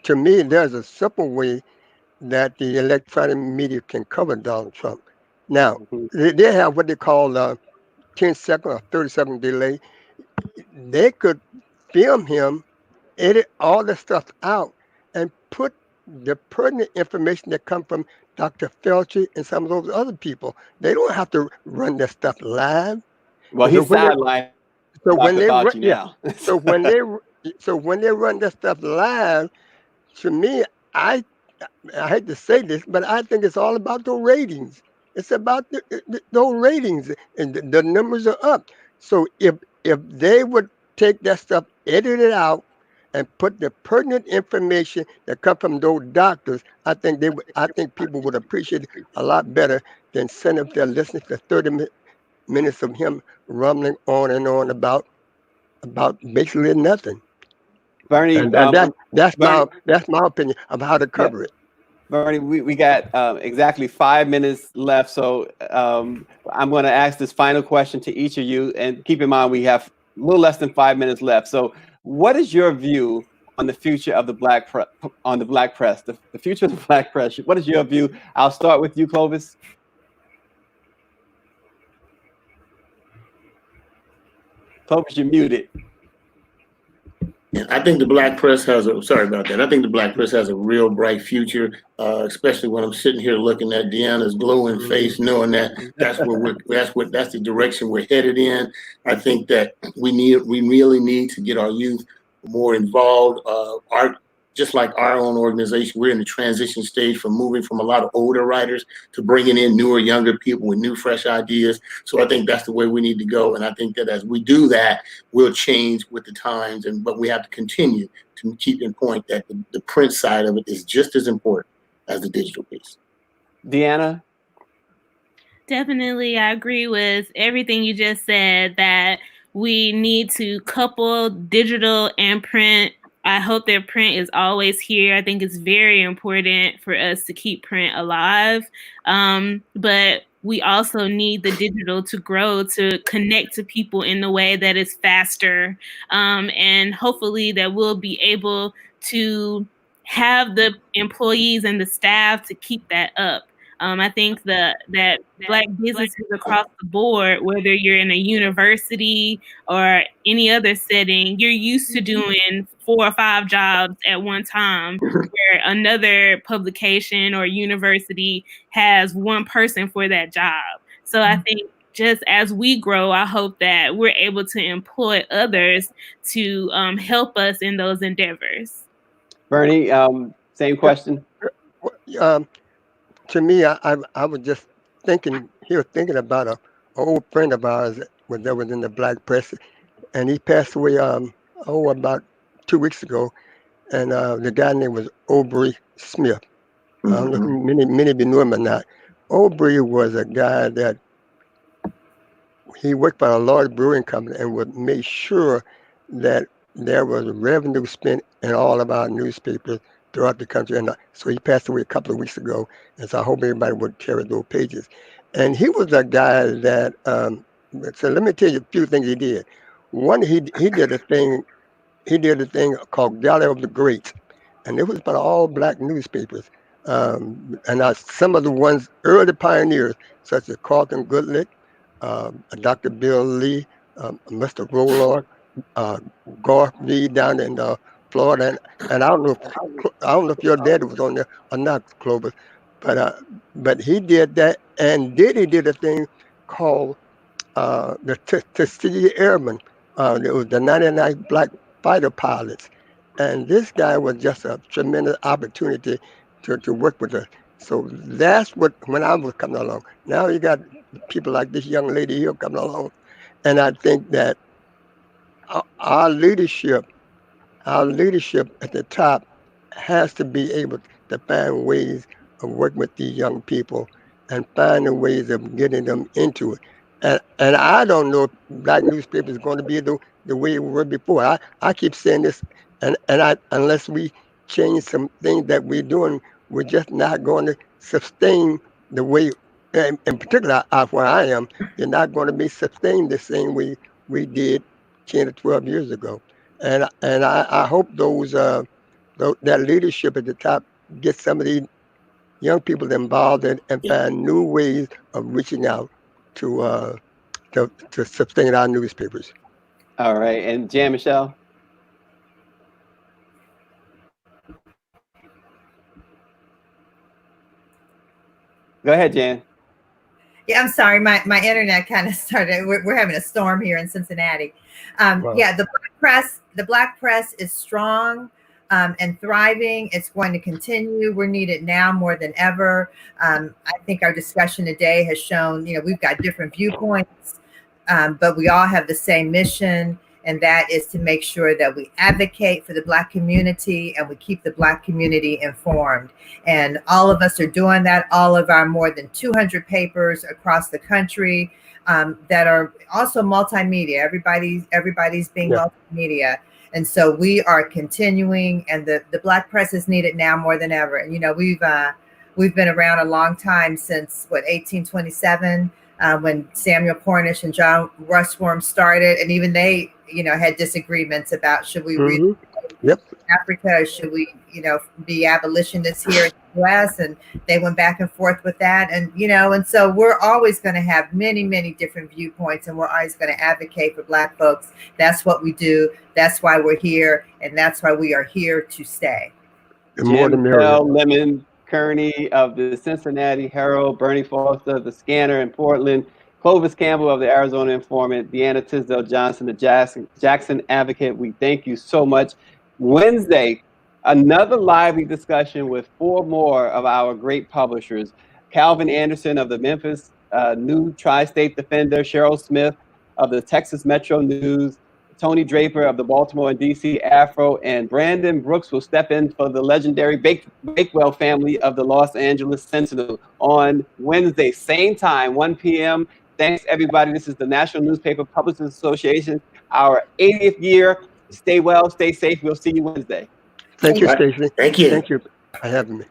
to me, there's a simple way that the electronic media can cover Donald Trump. Now, Mhm. they have what they call 10-second or 30-second delay. They could film him, edit all the stuff out, and put the pertinent information that come from Dr. Felcher and some of those other people. They don't have to run that stuff live. Well, So he's when they, sidelined so when Dr. they run, Fauci yeah, now. so when they, so when they run that stuff live, to me, I I hate to say this, but I think it's all about the ratings. It's about those ratings, and the numbers are up. So if they would take that stuff, edit it out, and put the pertinent information that come from those doctors, I think they would. I think people would appreciate it a lot better than sitting up there listening to 30 minutes of him rumbling on and on about basically nothing. Bernie, And that's Bernie, my opinion of how to yeah, cover it. Bernie, we got exactly 5 minutes left, so I'm going to ask this final question to each of you, and keep in mind we have a little less than 5 minutes left. So, what is your view on the future of the black press? The future of the black press. What is your view? I'll start with you, Clovis. Clovis, you're muted. And I think the black press has sorry about that. I think the black press has a real bright future, especially when I'm sitting here looking at DeAnna's glowing face, knowing that that's the direction we're headed in. I think that we really need to get our youth more involved. Just like our own organization, we're in the transition stage from moving from a lot of older writers to bringing in newer, younger people with new, fresh ideas. So I think that's the way we need to go. And I think that as we do that, we'll change with the times. But we have to continue to keep in point that the print side of it is just as important as the digital piece. DeAnna? Definitely, I agree with everything you just said, that we need to couple digital and print. I hope that print is always here. I think it's very important for us to keep print alive. But we also need the digital to grow, to connect to people in the way that is faster. And hopefully that we'll be able to have the employees and the staff to keep that up. I think that Black businesses across the board, whether you're in a university or any other setting, you're used to doing 4 or 5 jobs at one time, where another publication or university has one person for that job. So I think just as we grow, I hope that we're able to employ others to help us in those endeavors. Bernie, same question. To me, I was just thinking about an old friend of ours that was in the black press, and he passed away about 2 weeks ago, and the guy name was Aubrey Smith. I don't know if many of you knew him or not. Aubrey was a guy that he worked for a large brewing company and would make sure that there was revenue spent in all of our newspapers throughout the country. And so he passed away a couple of weeks ago. And so I hope everybody would carry those pages. And he was a guy that, so let me tell you a few things he did. One, he did a thing called Gala of the Greats. And it was about all black newspapers. And some of the ones, early pioneers, such as Carlton Goodlick, Dr. Bill Lee, Mr. Rollard, Garth Lee down in Florida, and I don't know if your daddy was on there or not, Clovis, but he did that, and he did a thing called the Tuskegee Airmen. It was the 99 Black Fighter Pilots, and this guy was just a tremendous opportunity to work with us. So that's what, when I was coming along. Now you got people like this young lady here coming along, and I think that our leadership at the top has to be able to find ways of working with these young people and finding ways of getting them into it. And I don't know if black newspaper is going to be the way it was before. I keep saying this, and unless we change some things that we're doing, we're just not going to sustain the way, in particular where I am, you're not going to be sustained the same way we did 10 or 12 years ago. And I hope that leadership at the top gets some of these young people involved and find new ways of reaching out to sustain our newspapers. All right, and Jan Michelle. Go ahead, Jan. Yeah, I'm sorry. My internet kind of started. We're having a storm here in Cincinnati. Wow. Yeah, the black press is strong and thriving. It's going to continue. We're needed now more than ever. I think our discussion today has shown, we've got different viewpoints, but we all have the same mission. And that is to make sure that we advocate for the Black community and we keep the Black community informed. And all of us are doing that. All of our more than 200 papers across the country that are also multimedia. Everybody's being multimedia. And so we are continuing, and the Black press is needed now more than ever. And, we've been around a long time, since 1827, when Samuel Cornish and John Rushworm started, and even they, had disagreements about, should we read Africa, or should we, be abolitionists here in the U.S. And they went back and forth with that, and and so we're always going to have many, many different viewpoints, and we're always going to advocate for Black folks. That's what we do. That's why we're here, and that's why we are here to stay. Michele Lemon Kearney of the Cincinnati Herald, Bernie Foster of the Skanner in Portland, Clovis Campbell of the Arizona Informant, DeAnna Tisdale Johnson, the Jackson Advocate. We thank you so much. Wednesday, another lively discussion with 4 more of our great publishers. Calvin Anderson of the Memphis New Tri-State Defender, Cheryl Smith of the Texas Metro News, Tony Draper of the Baltimore and DC Afro, and Brandon Brooks will step in for the legendary Bakewell family of the Los Angeles Sentinel on Wednesday, same time, 1 p.m. Thanks, everybody. This is the National Newspaper Publishers Association, our 80th year. Stay well, stay safe. We'll see you Wednesday. Thank you, Stacy. Thank you. Thank you for having me.